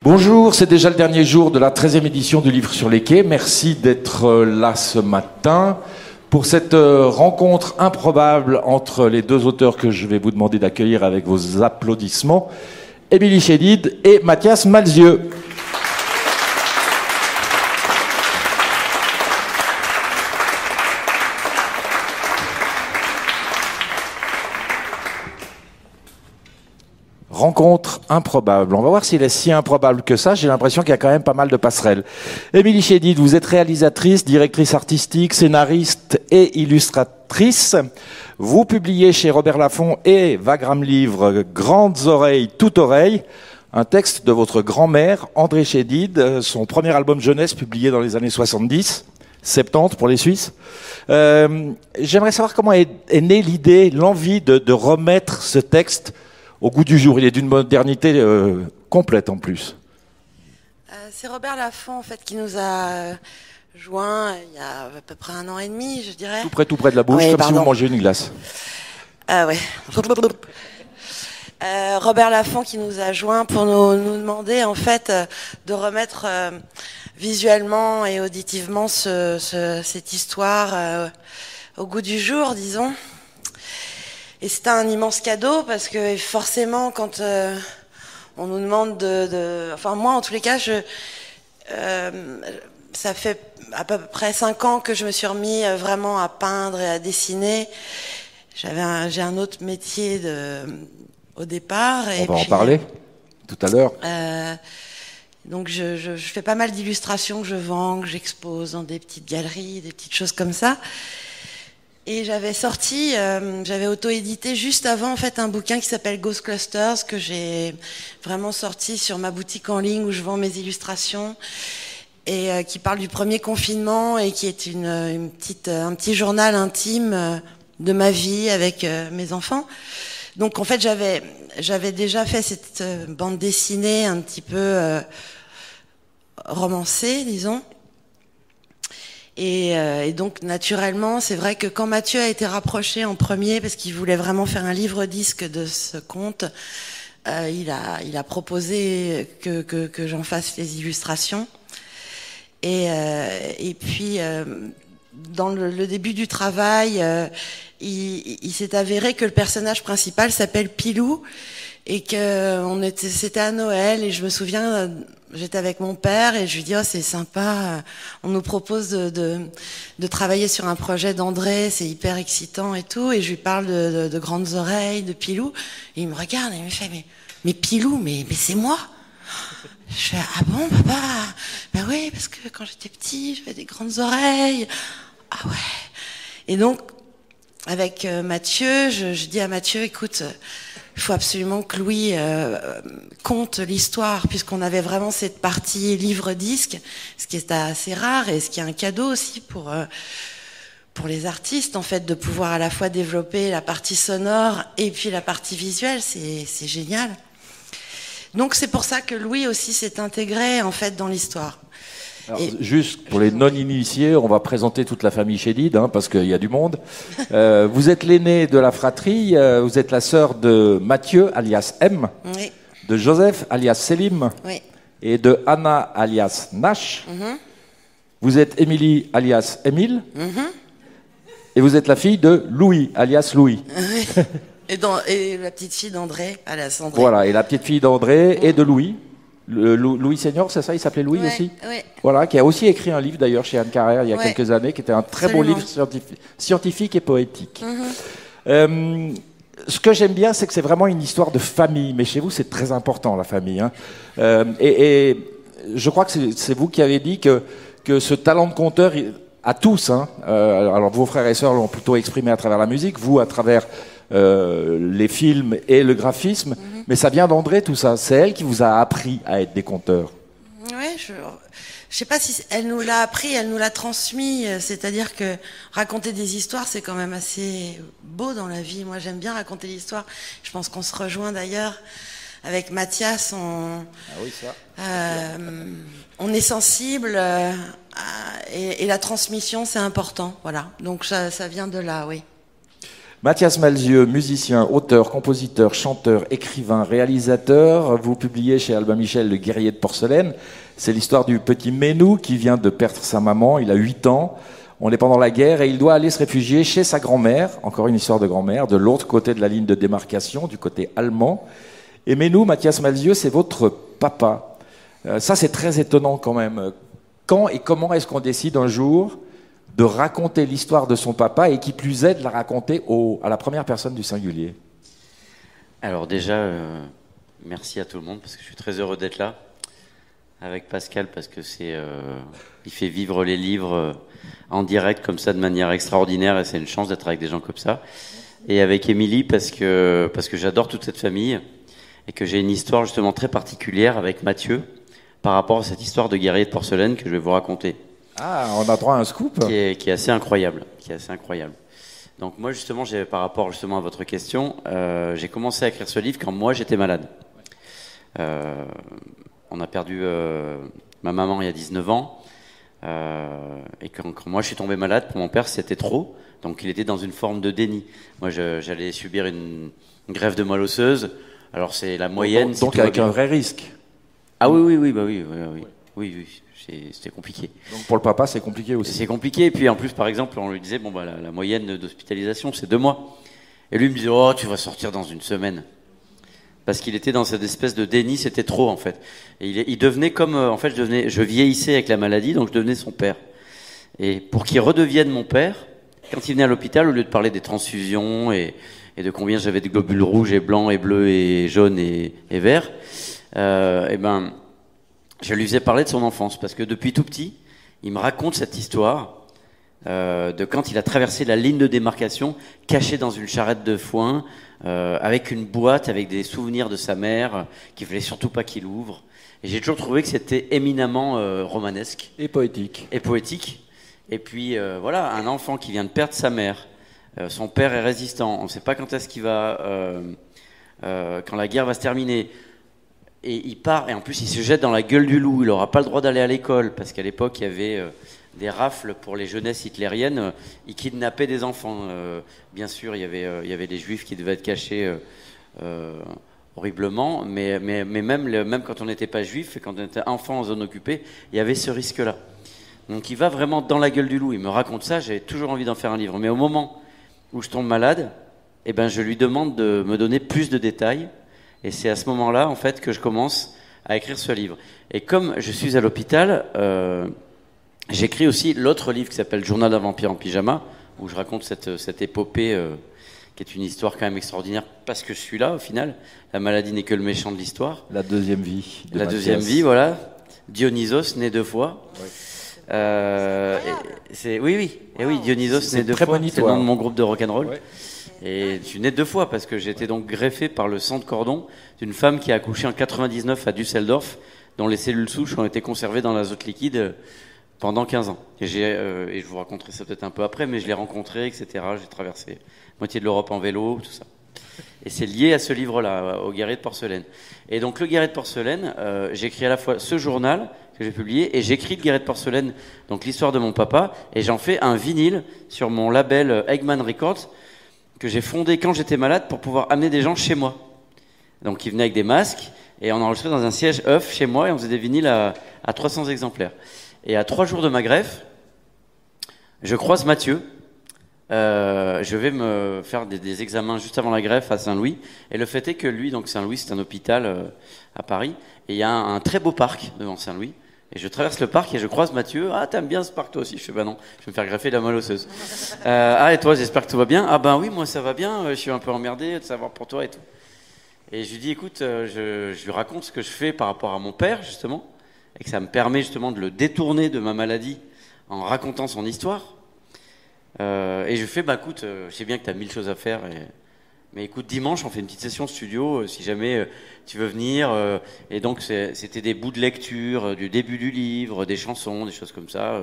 Bonjour, c'est déjà le dernier jour de la 13e édition du Livre sur les quais. Merci d'être là ce matin pour cette rencontre improbable entre les deux auteurs que je vais vous demander d'accueillir avec vos applaudissements, Émilie Chédid et Mathias Malzieu. Rencontre improbable. On va voir s'il est si improbable que ça. J'ai l'impression qu'il y a quand même pas mal de passerelles. Émilie Chédid, vous êtes réalisatrice, directrice artistique, scénariste et illustratrice. Vous publiez chez Robert Laffont et Wagram Livre Grandes oreilles, toutes oreilles, un texte de votre grand-mère, André Chédid, son premier album jeunesse publié dans les années 70, 70 pour les Suisses. J'aimerais savoir comment est née l'idée, l'envie de remettre ce texte au goût du jour. Il est d'une modernité complète en plus. C'est Robert Laffont en fait qui nous a joint il y a à peu près 1 an et demi, je dirais. Tout près de la bouche, comme si vous mangez une glace. Ouais. Robert Laffont qui nous a joint pour nous demander en fait de remettre visuellement et auditivement cette histoire au goût du jour, disons. Et c'était un immense cadeau parce que forcément quand on nous demande enfin moi en tous les cas ça fait à peu près 5 ans que je me suis remis vraiment à peindre et à dessiner. J'ai un autre métier au départ. On va en parler tout à l'heure. Donc je fais pas mal d'illustrations que je vends, que j'expose dans des petites galeries, des petites choses comme ça. Et j'avais auto-édité juste avant en fait un bouquin qui s'appelle Ghost Clusters que j'ai vraiment sorti sur ma boutique en ligne où je vends mes illustrations et qui parle du premier confinement et qui est un petit journal intime de ma vie avec mes enfants. Donc en fait j'avais déjà fait cette bande dessinée un petit peu romancée, disons. Et donc naturellement, c'est vrai que quand Mathieu a été rapproché en premier, parce qu'il voulait vraiment faire un livre-disque de ce conte, il a proposé que j'en fasse les illustrations. Et puis dans le début du travail, il s'est avéré que le personnage principal s'appelle Pilou et que c'était à Noël et je me souviens. J'étais avec mon père et je lui dis oh c'est sympa, on nous propose de travailler sur un projet d'André, c'est hyper excitant et tout, et je lui parle de Grandes oreilles, de Pilou, et il me regarde et il me fait mais Pilou, mais c'est moi. Je fais ah bon papa, ben oui parce que quand j'étais petit j'avais des grandes oreilles. Ah ouais. Et donc avec Mathieu, je dis à Mathieu écoute. Il faut absolument que Louis conte l'histoire, puisqu'on avait vraiment cette partie livre-disque, ce qui est assez rare et ce qui est un cadeau aussi pour les artistes, en fait, de pouvoir à la fois développer la partie sonore et puis la partie visuelle, c'est génial. Donc c'est pour ça que Louis aussi s'est intégré en fait dans l'histoire. Alors, juste pour les non-initiés, on va présenter toute la famille Chédid, parce qu'il y a du monde. Vous êtes l'aîné de la fratrie, vous êtes la sœur de Mathieu, alias M, oui. De Joseph, alias Selim, oui. Et de Anna, alias Nash. Vous êtes Émilie, alias Émile, et vous êtes la fille de Louis, alias Louis. Et la petite fille d'André, alias André. Voilà, et la petite fille d'André et de Louis. Louis Senior, c'est ça, il s'appelait Louis aussi. Oui. Voilà, qui a aussi écrit un livre d'ailleurs chez Anne Carrère il y a quelques années, qui était un très beau livre scientifique et poétique. Ce que j'aime bien, c'est que c'est vraiment une histoire de famille, mais chez vous c'est très important la famille. Et je crois que c'est vous qui avez dit que ce talent de conteur à tous, alors vos frères et sœurs l'ont plutôt exprimé à travers la musique, vous à travers les films et le graphisme, mais ça vient d'André tout ça. C'est elle qui vous a appris à être des conteurs. Oui, je sais pas si elle nous l'a appris, elle nous l'a transmis. C'est-à-dire que raconter des histoires, c'est quand même assez beau dans la vie. Moi, j'aime bien raconter l'histoire. Je pense qu'on se rejoint d'ailleurs avec Mathias. On est sensible et la transmission, c'est important. Voilà. Donc ça vient de là, oui. Mathias Malzieu, musicien, auteur, compositeur, chanteur, écrivain, réalisateur. Vous publiez chez Albin Michel Le Guerrier de Porcelaine. C'est l'histoire du petit Menou qui vient de perdre sa maman. Il a 8 ans. On est pendant la guerre et il doit aller se réfugier chez sa grand-mère. Encore une histoire de grand-mère, de l'autre côté de la ligne de démarcation, du côté allemand. Et Menou, Mathias Malzieu, c'est votre papa. Ça, c'est très étonnant quand même. Quand et comment est-ce qu'on décide un jour de raconter l'histoire de son papa et qui plus est de la raconter à la première personne du singulier? Alors déjà, merci à tout le monde parce que je suis très heureux d'être là avec Pascal parce que il fait vivre les livres en direct comme ça de manière extraordinaire et c'est une chance d'être avec des gens comme ça. Et avec Émilie parce que j'adore toute cette famille et que j'ai une histoire justement très particulière avec Mathieu par rapport à cette histoire de guerrier de porcelaine que je vais vous raconter. Ah, on a droit à un scoop qui est assez incroyable, Donc moi justement, par rapport justement à votre question, j'ai commencé à écrire ce livre quand moi j'étais malade. On a perdu ma maman il y a 19 ans. Et quand moi je suis tombé malade, pour mon père c'était trop. Donc il était dans une forme de déni. Moi j'allais subir une greffe de moelle osseuse. Alors c'est la moyenne. Donc avec un vrai risque. Ah oui, c'était compliqué. Donc pour le papa c'est compliqué aussi. C'est compliqué. Et puis en plus par exemple on lui disait bon bah la moyenne d'hospitalisation c'est 2 mois. Et lui il me disait oh tu vas sortir dans 1 semaine. Parce qu'il était dans cette espèce de déni, c'était trop en fait. Et il devenait comme, en fait, je vieillissais avec la maladie, donc je devenais son père. Et pour qu'il redevienne mon père, quand il venait à l'hôpital, au lieu de parler des transfusions et de combien j'avais de globules rouges et blancs et bleus et jaunes et verts, et ben, je lui faisais parler de son enfance parce que depuis tout petit, il me raconte cette histoire. De quand il a traversé la ligne de démarcation, caché dans une charrette de foin, avec une boîte, avec des souvenirs de sa mère, qu'il fallait surtout pas qu'il ouvre. Et j'ai toujours trouvé que c'était éminemment romanesque. Et poétique. Et puis voilà, un enfant qui vient de perdre sa mère, son père est résistant, on ne sait pas quand est-ce qu'il va, quand la guerre va se terminer. Et il part, et en plus il se jette dans la gueule du loup, il n'aura pas le droit d'aller à l'école, parce qu'à l'époque il y avait des rafles pour les jeunesses hitlériennes, ils kidnappaient des enfants. Bien sûr, il y avait des juifs qui devaient être cachés horriblement, mais même quand on n'était pas juif et quand on était enfant en zone occupée, il y avait ce risque-là. Donc il va vraiment dans la gueule du loup, il me raconte ça, j'avais toujours envie d'en faire un livre. Mais au moment où je tombe malade, eh ben, je lui demande de me donner plus de détails, et c'est à ce moment-là en fait, que je commence à écrire ce livre. Et comme je suis à l'hôpital, j'écris aussi l'autre livre qui s'appelle Journal d'un vampire en pyjama, où je raconte cette épopée qui est une histoire quand même extraordinaire parce que je suis là au final. La maladie n'est que le méchant de l'histoire. La deuxième vie. La deuxième vie, voilà. Dionysos né 2 fois. Oui. Oui, Dionysos né 2 fois. C'est le nom de mon groupe de rock'n'roll. Ouais. Et je suis né 2 fois parce que j'ai été donc greffé par le sang de cordon d'une femme qui a accouché en 99 à Düsseldorf, dont les cellules souches ont été conservées dans l'azote liquide pendant 15 ans. Et je vous raconterai ça peut-être un peu après, mais je l'ai rencontré, etc. J'ai traversé moitié de l'Europe en vélo, tout ça. Et c'est lié à ce livre-là, au Guerrier de Porcelaine. Et donc, le Guerrier de Porcelaine, j'écris à la fois ce journal que j'ai publié, et j'écris le Guerrier de Porcelaine, donc l'histoire de mon papa, et j'en fais un vinyle sur mon label Eggman Records, que j'ai fondé quand j'étais malade pour pouvoir amener des gens chez moi. Donc, ils venaient avec des masques, et on enregistrait dans un siège œuf chez moi, et on faisait des vinyles à 300 exemplaires. Et à 3 jours de ma greffe, je croise Mathieu. Je vais me faire des examens juste avant la greffe à Saint-Louis. Et le fait est que lui, donc Saint-Louis, c'est un hôpital à Paris. Et il y a un très beau parc devant Saint-Louis. Et je traverse le parc et je croise Mathieu. Ah, t'aimes bien ce parc toi aussi? Je fais bah non, je vais me faire greffer de la moelle osseuse. Ah, et toi, j'espère que tout va bien? Ah ben oui, moi ça va bien. Je suis un peu emmerdé de savoir pour toi et tout. Et je lui dis, écoute, je lui raconte ce que je fais par rapport à mon père, justement. Et que ça me permet justement de le détourner de ma maladie en racontant son histoire. Et je fais, bah écoute, je sais bien que tu as 1000 choses à faire, mais écoute, dimanche, on fait une petite session studio, si jamais tu veux venir. Et donc, c'était des bouts de lecture, du début du livre, des chansons, des choses comme ça.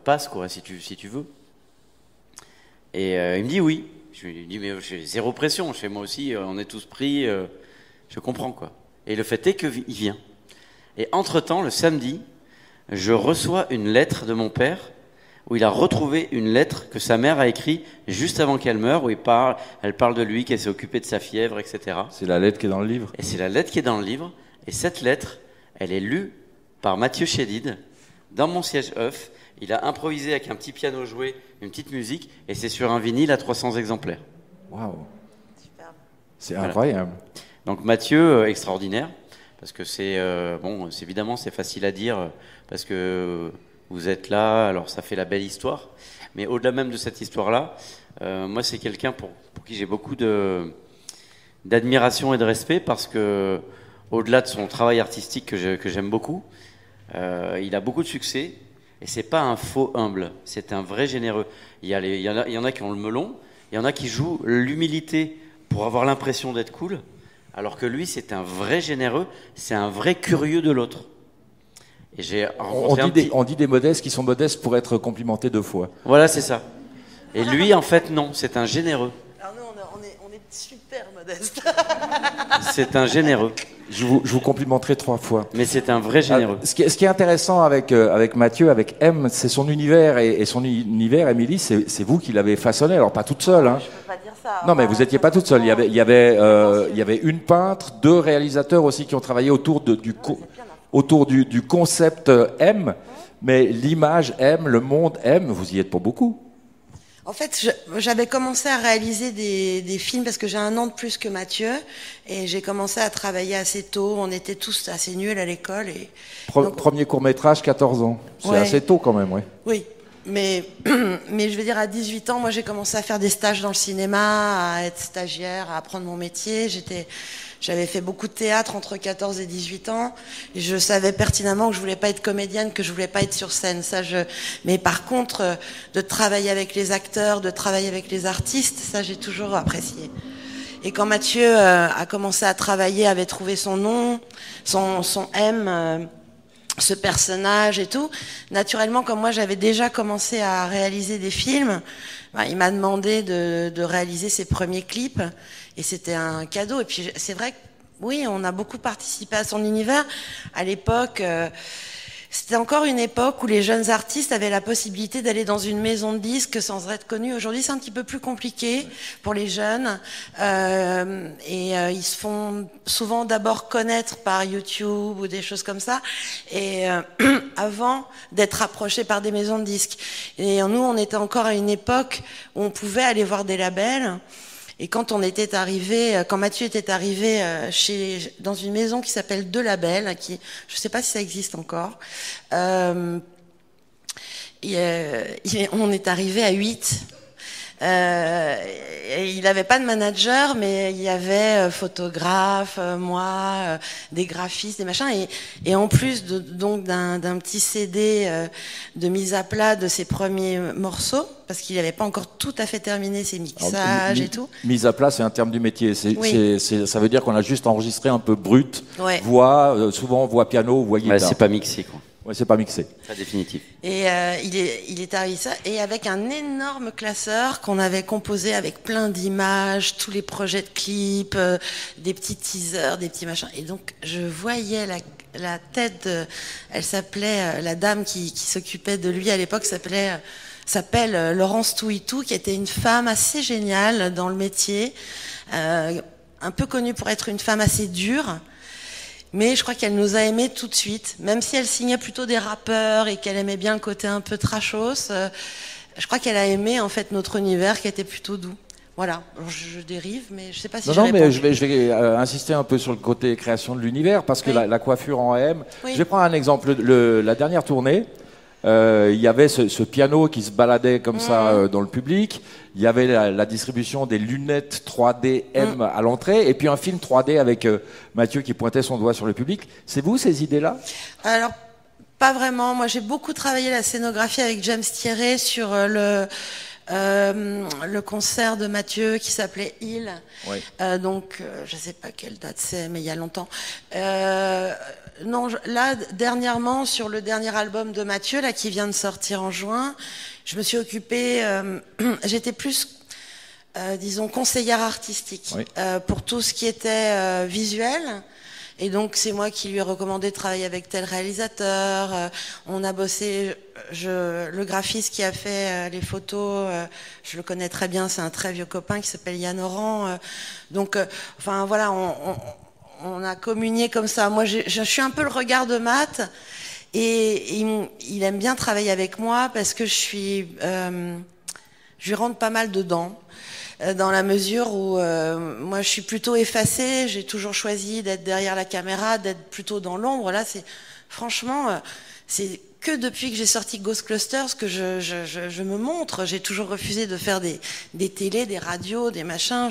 Passe, quoi, si tu veux. Et il me dit oui. Je lui dis, mais j'ai zéro pression, chez moi aussi, on est tous pris, je comprends, quoi. Et le fait est qu'il vient. Et entre-temps, le samedi, je reçois une lettre de mon père où il a retrouvé une lettre que sa mère a écrite juste avant qu'elle meure, où elle parle de lui, qu'elle s'est occupée de sa fièvre, etc. C'est la lettre qui est dans le livre. Et c'est la lettre qui est dans le livre. Et cette lettre, elle est lue par Mathieu Chédid dans mon siège œuf. Il a improvisé avec un petit piano joué, une petite musique, et c'est sur un vinyle à 300 exemplaires. Waouh. Superbe. C'est incroyable. Donc Mathieu, extraordinaire, parce que c'est évidemment c'est facile à dire, parce que vous êtes là, alors ça fait la belle histoire. Mais au-delà même de cette histoire-là, moi c'est quelqu'un pour qui j'ai beaucoup d'admiration et de respect, parce que au-delà de son travail artistique que j'aime beaucoup, il a beaucoup de succès. Et c'est pas un faux humble, c'est un vrai généreux. Il y en a qui ont le melon, il y en a qui jouent l'humilité pour avoir l'impression d'être cool, alors que lui, c'est un vrai généreux, c'est un vrai curieux de l'autre. Et j'ai rencontré on dit des modestes qui sont modestes pour être complimentés 2 fois. Voilà, c'est ça. Et lui, en fait, non, c'est un généreux. Alors nous, on est super modestes. C'est un généreux. Je vous complimenterai 3 fois. Mais c'est un vrai généreux. Ce qui est intéressant avec Mathieu, avec M, c'est son univers. Et son univers, Émilie, c'est vous qui l'avez façonné. Alors, pas toute seule. Hein. Je peux pas dire ça. Non, mais vous n'étiez pas toute seule. Il y avait une peintre, 2 réalisateurs aussi qui ont travaillé autour du concept M. Mais l'image M, le monde M, vous y êtes pour beaucoup. En fait, j'avais commencé à réaliser des films parce que j'ai 1 an de plus que Mathieu et j'ai commencé à travailler assez tôt. On était tous assez nuls à l'école. Premier court-métrage, 14 ans. C'est Ouais. assez tôt quand même, oui. Oui, mais je veux dire, à 18 ans, moi j'ai commencé à faire des stages dans le cinéma, à être stagiaire, à apprendre mon métier. J'avais fait beaucoup de théâtre entre 14 et 18 ans. Et je savais pertinemment que je voulais pas être comédienne, que je voulais pas être sur scène. Mais par contre, de travailler avec les acteurs, de travailler avec les artistes, ça j'ai toujours apprécié. Et quand Mathieu a commencé à travailler, avait trouvé son nom, son M, ce personnage et tout, naturellement, comme moi j'avais déjà commencé à réaliser des films, il m'a demandé de réaliser ses premiers clips. Et c'était un cadeau. Et puis c'est vrai que oui, on a beaucoup participé à son univers. À l'époque, c'était encore une époque où les jeunes artistes avaient la possibilité d'aller dans une maison de disques sans être connus. Aujourd'hui, c'est un petit peu plus compliqué pour les jeunes. Ils se font souvent d'abord connaître par YouTube ou des choses comme ça. Et avant d'être approchés par des maisons de disques. Et nous, on était encore à une époque où on pouvait aller voir des labels. Et quand Mathieu était arrivé dans une maison qui s'appelle De Label, je ne sais pas si ça existe encore, on est arrivé à 8. Il n'avait pas de manager, mais il y avait photographe, moi, des graphistes, des machins, et en plus donc d'un petit CD de mise à plat de ses premiers morceaux, parce qu'il n'avait pas encore tout à fait terminé ses mixages et tout. Mise à plat, c'est un terme du métier. Oui. Ça veut dire qu'on a juste enregistré un peu brut, Ouais. Voix, souvent voix piano, voix guitare. C'est pas mixé, quoi. Ouais, c'est pas mixé. Pas définitif. Et il est arrivé ça, et avec un énorme classeur qu'on avait composé avec plein d'images, tous les projets de clips, des petits teasers, des petits machins. Et donc je voyais la tête elle s'appelait, la dame qui s'occupait de lui à l'époque s'appelle Laurence Touitou, qui était une femme assez géniale dans le métier, un peu connue pour être une femme assez dure. Mais je crois qu'elle nous a aimés tout de suite, même si elle signait plutôt des rappeurs et qu'elle aimait bien le côté un peu trashos. Je crois qu'elle a aimé en fait notre univers qui était plutôt doux. Voilà. Alors, je dérive, mais je sais pas si j'ai Non, mais répondu. je vais insister un peu sur le côté création de l'univers, parce que Oui. la coiffure en M. Oui. Je vais prendre un exemple. La dernière tournée, il y avait ce piano qui se baladait comme ça dans le public. Il y avait la distribution des lunettes 3D M à l'entrée, et puis un film 3D avec Mathieu qui pointait son doigt sur le public. C'est vous ces idées-là? Alors, pas vraiment. Moi, j'ai beaucoup travaillé la scénographie avec James Thierry sur le concert de Mathieu qui s'appelait Il. Oui. Je sais pas quelle date c'est, mais il y a longtemps. Non, là, dernièrement, sur le dernier album de Mathieu, là, qui vient de sortir en juin, je me suis occupée, j'étais plus, disons, conseillère artistique, Oui. pour tout ce qui était visuel. Et donc c'est moi qui lui ai recommandé de travailler avec tel réalisateur. On a bossé, le graphiste qui a fait les photos, je le connais très bien, c'est un très vieux copain qui s'appelle Yann Oran. Donc enfin voilà, on a communié comme ça. Moi je suis un peu le regard de Matt, et il aime bien travailler avec moi parce que je lui rentre pas mal dedans. Dans la mesure où moi je suis plutôt effacée, j'ai toujours choisi d'être derrière la caméra, d'être plutôt dans l'ombre. Là, franchement, c'est que depuis que j'ai sorti Ghost Clusters que je me montre. J'ai toujours refusé de faire des télés, des radios, des machins.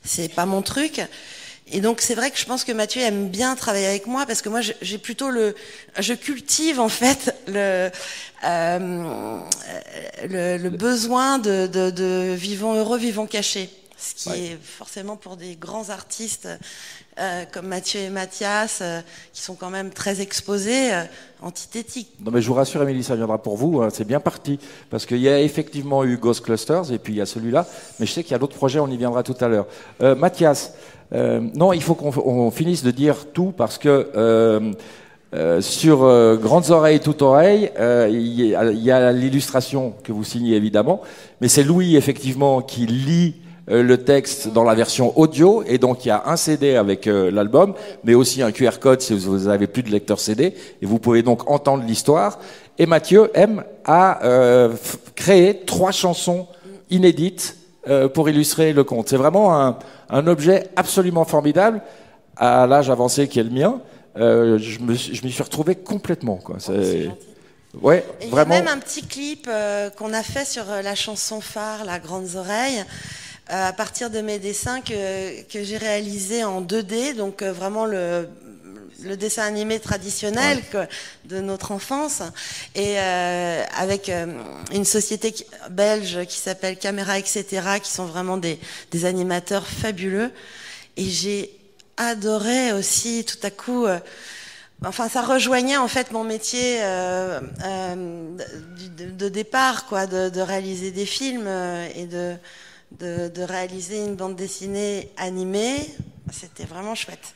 C'est pas mon truc. Et donc c'est vrai que je pense que Mathieu aime bien travailler avec moi parce que moi j'ai plutôt je cultive en fait le besoin de vivons heureux, vivons cachés, ce qui est forcément pour des grands artistes comme Mathieu et Mathias qui sont quand même très exposés, antithétique. Non mais je vous rassure Émilie, ça viendra pour vous, hein, c'est bien parti, parce qu'il y a effectivement eu Ghost Clusters et puis il y a celui-là, mais je sais qu'il y a d'autres projets, on y viendra tout à l'heure. Mathias, non, il faut qu'on finisse de dire tout parce que sur Grandes Oreilles, Toutes Oreilles, il y a l'illustration que vous signez évidemment, mais c'est Louis effectivement qui lit le texte dans la version audio, et donc il y a un CD avec l'album, mais aussi un QR code si vous n'avez plus de lecteur CD, et vous pouvez donc entendre l'histoire. Et Mathieu a créé 3 chansons inédites pour illustrer le conte. C'est vraiment un objet absolument formidable à l'âge avancé qui est le mien. Je m'y suis retrouvé complètement, quoi. C'est ouais, et vraiment. Il y a même un petit clip qu'on a fait sur la chanson phare, La Grandes Oreilles, à partir de mes dessins que j'ai réalisés en 2D, donc vraiment le dessin animé traditionnel de notre enfance, et avec une société belge qui s'appelle Caméra Etc., qui sont vraiment des animateurs fabuleux. Et j'ai adoré aussi tout à coup, enfin ça rejoignait en fait mon métier de départ, quoi, de réaliser des films et de réaliser une bande dessinée animée. C'était vraiment chouette.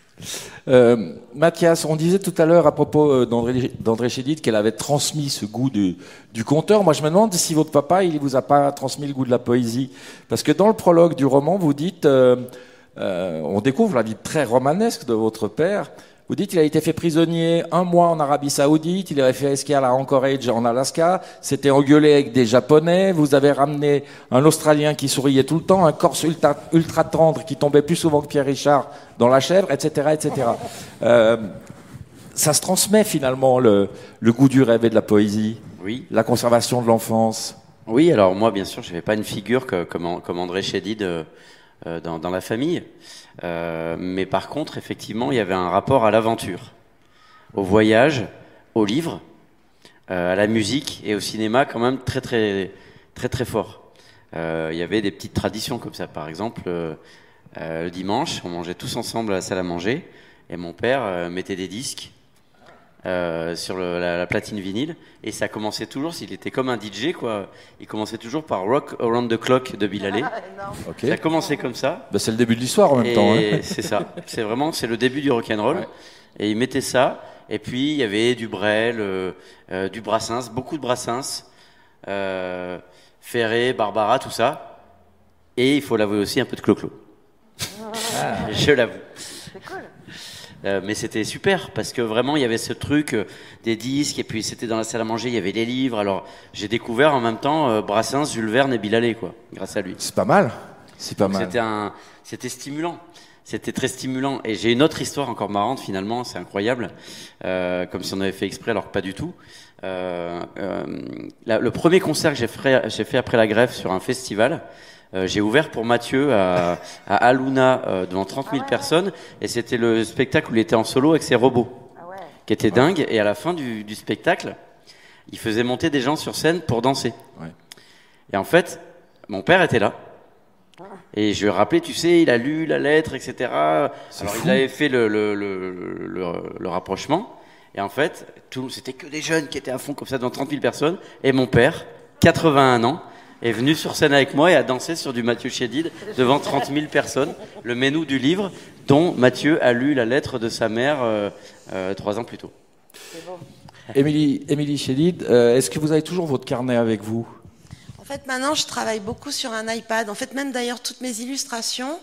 Mathias, on disait tout à l'heure à propos d'André Chédid qu'elle avait transmis ce goût du conteur. Moi je me demande si votre papa il vous a pas transmis le goût de la poésie, parce que dans le prologue du roman vous dites on découvre la vie très romanesque de votre père. Vous dites qu'il a été fait prisonnier 1 mois en Arabie Saoudite, il avait fait escale à Anchorage en Alaska, s'était engueulé avec des Japonais, vous avez ramené un Australien qui souriait tout le temps, un Corse ultra tendre qui tombait plus souvent que Pierre Richard dans La Chèvre, etc., etc. Ça se transmet finalement le goût du rêve et de la poésie, oui. La conservation de l'enfance. Oui, alors moi bien sûr je n'avais pas une figure comme André Chédid dans la famille. Mais par contre, effectivement, il y avait un rapport à l'aventure, au voyage, au livre, à la musique et au cinéma quand même très très très très fort. Il y avait des petites traditions comme ça. Par exemple, le dimanche, on mangeait tous ensemble à la salle à manger et mon père mettait des disques sur la platine vinyle, et ça commençait toujours, s'il était comme un DJ quoi, il commençait toujours par Rock Around the Clock de Bill Haley. Okay. Ça commençait comme ça. Bah, c'est le début de l'histoire en même temps. Hein. C'est ça, c'est le début du rock'n'roll. Ouais. Et il mettait ça, et puis il y avait du Brel, du Brassens, beaucoup de Brassens, Ferré, Barbara, tout ça, et il faut l'avouer aussi un peu de Clo-Clo. Je l'avoue. C'est cool. Mais c'était super parce que vraiment il y avait ce truc des disques, et puis c'était dans la salle à manger, il y avait des livres. Alors j'ai découvert en même temps Brassens, Jules Verne et Bill Haley quoi, grâce à lui. C'est pas mal. C'est pas mal. C'était stimulant. C'était très stimulant. Et j'ai une autre histoire encore marrante finalement, c'est incroyable, comme si on avait fait exprès alors que pas du tout. Le premier concert que j'ai fait après la grève sur un festival. J'ai ouvert pour Mathieu à Aluna devant 30 000 personnes, et c'était le spectacle où il était en solo avec ses robots, qui était dingue. Et à la fin du spectacle, il faisait monter des gens sur scène pour danser. Ouais. Et en fait, mon père était là, et je lui ai rappelé, tu sais, il a lu la lettre, etc. Alors il avait fait le rapprochement, et en fait, c'était que des jeunes qui étaient à fond comme ça devant 30 000 personnes, et mon père, 81 ans, est venu sur scène avec moi et a dansé sur du Mathieu Chédid devant 30 000 personnes. Le menu du livre dont Mathieu a lu la lettre de sa mère 3 ans plus tôt. C'est bon. Émilie Chédid, est-ce que vous avez toujours votre carnet avec vous? En fait, maintenant, je travaille beaucoup sur un iPad. En fait, même d'ailleurs, toutes mes illustrations,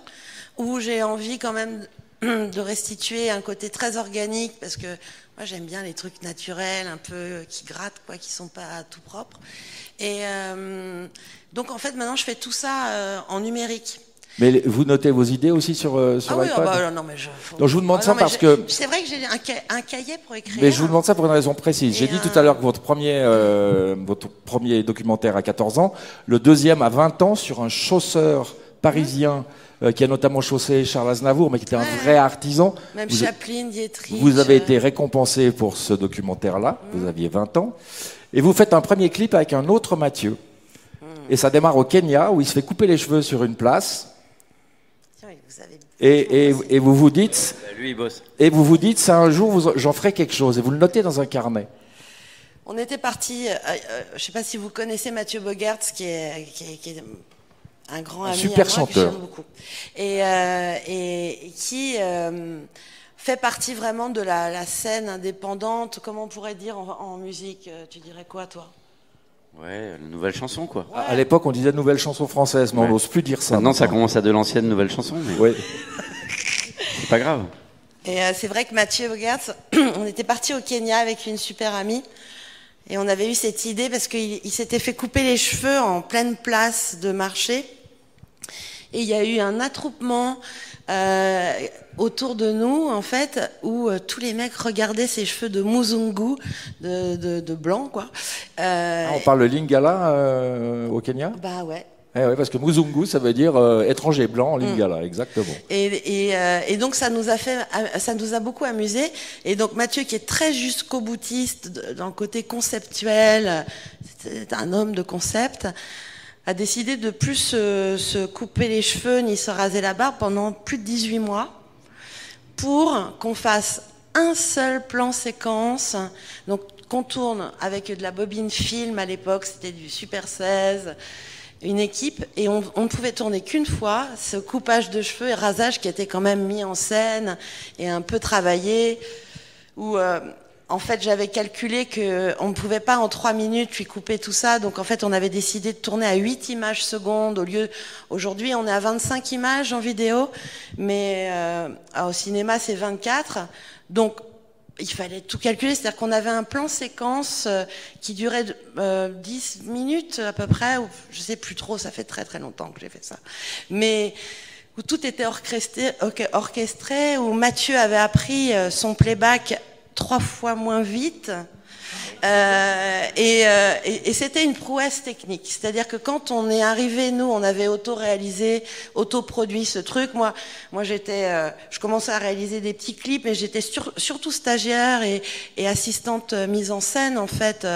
où j'ai envie quand même de restituer un côté très organique, parce que moi, j'aime bien les trucs naturels, un peu qui grattent, quoi, qui sont pas tout propres. Et donc, en fait, maintenant, je fais tout ça en numérique. Mais vous notez vos idées aussi sur Ah oui, l'iPad? bah, non, mais Donc je vous demande ça parce que... C'est vrai que j'ai un cahier pour écrire. Mais je vous demande ça pour une raison précise. J'ai dit tout à l'heure que votre premier documentaire à 14 ans, le deuxième à 20 ans sur un chausseur parisien qui a notamment chaussé Charles Aznavour, mais qui était un vrai artisan. Même Chaplin, Dietrich. Vous avez été récompensé pour ce documentaire-là, vous aviez 20 ans. Et vous faites un premier clip avec un autre Mathieu. Et ça démarre au Kenya, où il se fait couper les cheveux sur une place. Et vous vous dites, lui, il bosse. Et vous vous dites, ça un jour, j'en ferai quelque chose. Et vous le notez dans un carnet. On était parti. Je ne sais pas si vous connaissez Mathieu Bogaerts, qui est un grand ami, super à moi, chanteur, que j'aime beaucoup, et qui fait partie vraiment de la scène indépendante. Comment on pourrait dire en musique? Tu dirais quoi, toi? Ouais, la nouvelle chanson, quoi. Ouais. À l'époque, on disait nouvelle chanson française, mais on n'ose plus dire ça. Maintenant, ça commence à de l'ancienne nouvelle chanson. Mais... Oui. C'est pas grave. Et c'est vrai que Mathieu Bogaerts, on était parti au Kenya avec une super amie, et on avait eu cette idée parce qu'il s'était fait couper les cheveux en pleine place de marché, et il y a eu un attroupement autour de nous, en fait, où tous les mecs regardaient ses cheveux de Muzungu, de blanc, quoi. On parle de Lingala au Kenya? Bah ouais. Ouais, parce que Muzungu, ça veut dire étranger blanc en Lingala, exactement. Et donc ça nous a beaucoup amusé. Et donc Mathieu, qui est très jusqu'au boutiste dans le côté conceptuel, c'est un homme de concept, a décidé de plus se couper les cheveux ni se raser la barbe pendant plus de 18 mois pour qu'on fasse un seul plan séquence. Donc qu'on tourne avec de la bobine film à l'époque, c'était du Super 16, une équipe, et on ne pouvait tourner qu'une fois ce coupage de cheveux et rasage qui était quand même mis en scène et un peu travaillé, où en fait j'avais calculé qu'on ne pouvait pas en 3 minutes lui couper tout ça, donc en fait on avait décidé de tourner à 8 images secondes, aujourd'hui on est à 25 images en vidéo, mais au cinéma c'est 24, donc il fallait tout calculer, c'est-à-dire qu'on avait un plan séquence qui durait 10 minutes à peu près, ou je sais plus trop, ça fait très très longtemps que j'ai fait ça, mais où tout était orchestré, où Mathieu avait appris son playback 3 fois moins vite, et c'était une prouesse technique, c'est-à-dire que quand on est arrivé, nous on avait auto-réalisé, auto-produit ce truc. Moi je commençais à réaliser des petits clips, mais j'étais surtout stagiaire et assistante mise en scène en fait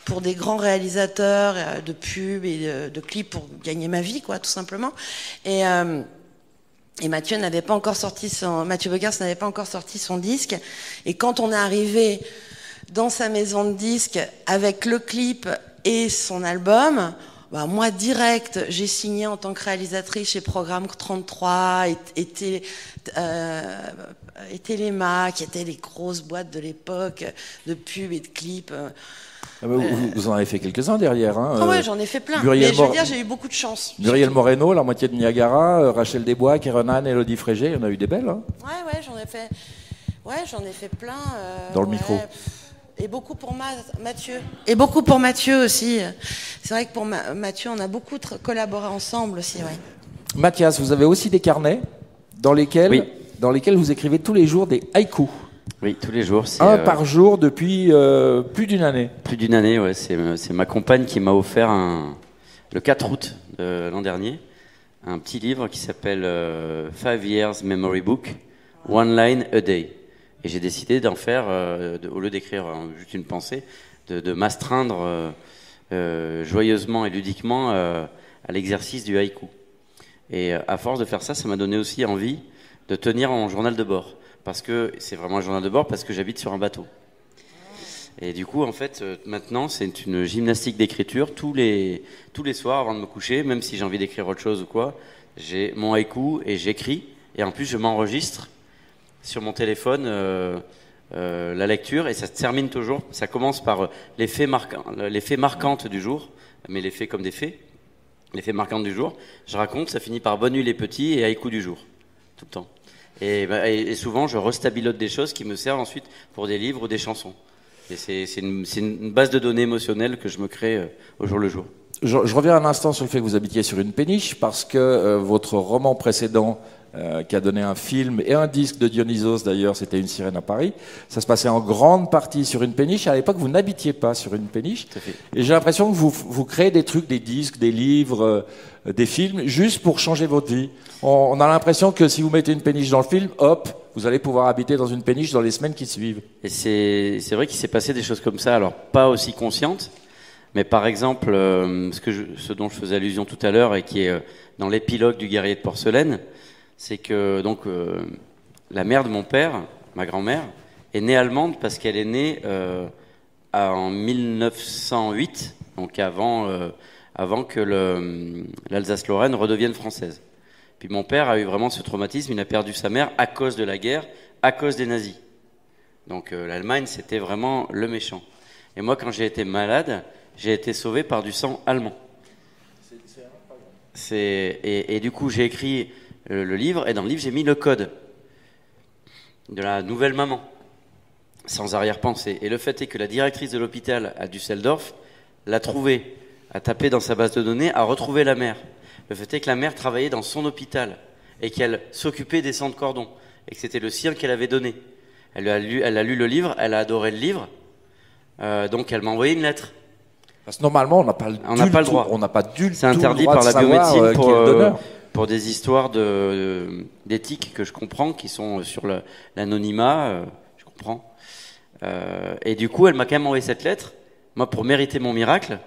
pour des grands réalisateurs de pubs et de clips pour gagner ma vie, quoi, tout simplement. Et Mathieu Bogaerts n'avait pas encore sorti son disque. Et quand on est arrivé dans sa maison de disques avec le clip et son album, bah moi direct, j'ai signé en tant que réalisatrice chez Programme 33 et Téléma, qui étaient les grosses boîtes de l'époque de pubs et de clips. Vous en avez fait quelques-uns derrière. Hein. Ah ouais, j'en ai fait plein. Mais je veux dire, j'ai eu beaucoup de chance. Muriel Moreno, La moitié de Niagara, Rachel Desbois, Kerenan, Elodie Frégé, il y en a eu des belles. Hein. Ouais, j'en ai fait plein. Dans le micro. Et beaucoup pour Mathieu. Et beaucoup pour Mathieu aussi. C'est vrai que pour Mathieu, on a beaucoup collaboré ensemble aussi. Ouais. Mathias, vous avez aussi des carnets dans lesquels vous écrivez tous les jours des haïkus. Oui, tous les jours. Un par jour depuis plus d'une année. Plus d'une année, ouais. C'est ma compagne qui m'a offert le 4 août de l'an dernier un petit livre qui s'appelle 5 Years Memory Book, One Line a Day. Et j'ai décidé d'en faire, au lieu d'écrire juste une pensée, de m'astreindre joyeusement et ludiquement à l'exercice du haïku. Et à force de faire ça, ça m'a donné aussi envie de tenir en journal de bord. Parce que c'est vraiment un journal de bord, parce que j'habite sur un bateau. Et du coup, en fait, maintenant, c'est une gymnastique d'écriture tous les soirs avant de me coucher, même si j'ai envie d'écrire autre chose ou quoi. J'ai mon haïku et j'écris. Et en plus, je m'enregistre sur mon téléphone la lecture et ça se termine toujours. Ça commence par les faits marquantes du jour, mais les faits comme des faits. Les faits marquants du jour. Je raconte, ça finit par bonne nuit les petits et haïku du jour. Tout le temps. Et souvent, je restabilote des choses qui me servent ensuite pour des livres ou des chansons. Et c'est une base de données émotionnelle que je me crée au jour le jour. Je reviens un instant sur le fait que vous habitiez sur une péniche, parce que votre roman précédent, qui a donné un film et un disque de Dionysos d'ailleurs, c'était Une sirène à Paris, ça se passait en grande partie sur une péniche. À l'époque, vous n'habitiez pas sur une péniche. Et j'ai l'impression que vous créez des trucs, des disques, des livres, des films, juste pour changer votre vie. On a l'impression que si vous mettez une péniche dans le film, hop, vous allez pouvoir habiter dans une péniche dans les semaines qui suivent. Et c'est vrai qu'il s'est passé des choses comme ça, alors pas aussi conscientes, mais par exemple, ce dont je faisais allusion tout à l'heure et qui est dans l'épilogue du Guerrier de porcelaine, c'est que donc la mère de mon père, ma grand-mère, est née allemande parce qu'elle est née en 1908, donc avant que l'Alsace-Lorraine redevienne française. Puis mon père a eu vraiment ce traumatisme, il a perdu sa mère à cause de la guerre, à cause des nazis. Donc l'Allemagne, c'était vraiment le méchant. Et moi, quand j'ai été malade, j'ai été sauvé par du sang allemand. Et du coup, j'ai écrit le livre, et dans le livre, j'ai mis le code de la nouvelle maman, sans arrière-pensée. Et le fait est que la directrice de l'hôpital à Düsseldorf l'a trouvé, a tapé dans sa base de données, a retrouvé la mère. Le fait est que la mère travaillait dans son hôpital et qu'elle s'occupait des sangs de cordon et que c'était le sien qu'elle avait donné. Elle a lu le livre, elle a adoré le livre, donc elle m'a envoyé une lettre. Parce que normalement, on n'a pas le droit. On n'a pas du tout. C'est interdit par la biomédecine pour des histoires d'éthique que je comprends, qui sont sur l'anonymat. Je comprends. Et du coup, elle m'a quand même envoyé cette lettre. Moi, pour mériter mon miracle,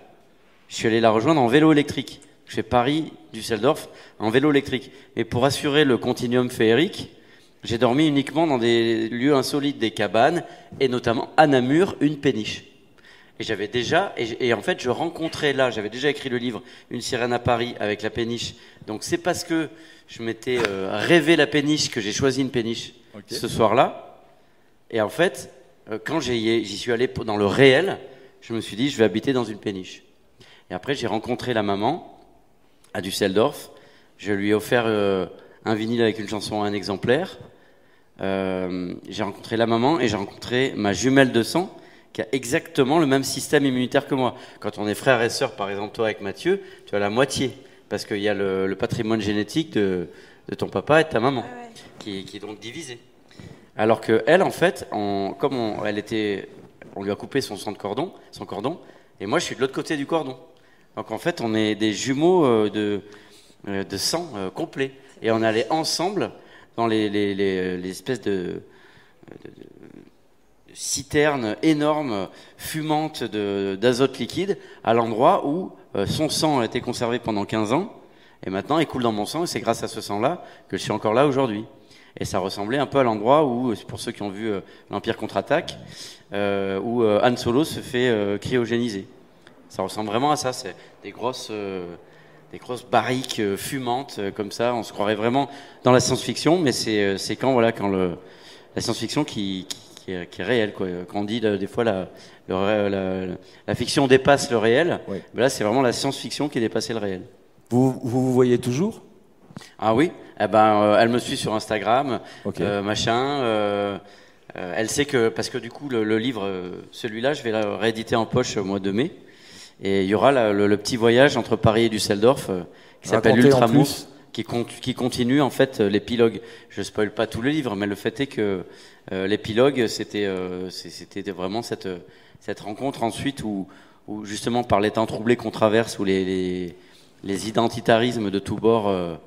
je suis allé la rejoindre en vélo électrique. Je fais Paris-Düsseldorf en vélo électrique. Et pour assurer le continuum féerique, j'ai dormi uniquement dans des lieux insolites, des cabanes, et notamment à Namur, une péniche. Et j'avais déjà, et en fait, je rencontrais là, j'avais déjà écrit le livre Une sirène à Paris avec la péniche. Donc c'est parce que je m'étais rêvé la péniche que j'ai choisi une péniche ce soir-là. Et en fait, quand j'y suis allé dans le réel, je me suis dit, je vais habiter dans une péniche. Et après, j'ai rencontré la maman à Düsseldorf. Je lui ai offert un vinyle avec une chanson à un exemplaire. J'ai rencontré la maman et j'ai rencontré ma jumelle de sang qui a exactement le même système immunitaire que moi. Quand on est frères et sœurs, par exemple toi avec Mathieu, tu as la moitié, parce qu'il y a le patrimoine génétique de ton papa et de ta maman, qui est donc divisé. Alors que elle, en fait, on lui a coupé son cordon, et moi je suis de l'autre côté du cordon. Donc en fait, on est des jumeaux de sang complet, et on allait ensemble dans les espèces de citernes énormes, fumantes d'azote liquide, à l'endroit où son sang a été conservé pendant 15 ans, et maintenant il coule dans mon sang, et c'est grâce à ce sang-là que je suis encore là aujourd'hui. Et ça ressemblait un peu à l'endroit où, pour ceux qui ont vu l'Empire contre-attaque, où Han Solo se fait cryogéniser. Ça ressemble vraiment à ça, c'est des grosses barriques fumantes comme ça, on se croirait vraiment dans la science-fiction, mais c'est quand la science-fiction qui est réelle, quoi. Quand on dit des fois la fiction dépasse le réel, oui. Ben là c'est vraiment la science-fiction qui dépassait le réel. Vous voyez toujours ? Ah oui, elle me suit sur Instagram, machin. Elle sait que, parce que du coup le livre, celui-là, je vais le rééditer en poche au mois de mai, et il y aura le petit voyage entre Paris et Düsseldorf qui s'appelle Ultramour, qui continue en fait l'épilogue. Je spoil pas tout le livre, mais le fait est que l'épilogue, c'était vraiment cette rencontre ensuite où justement par les temps troublés qu'on traverse, où les identitarismes de tous bords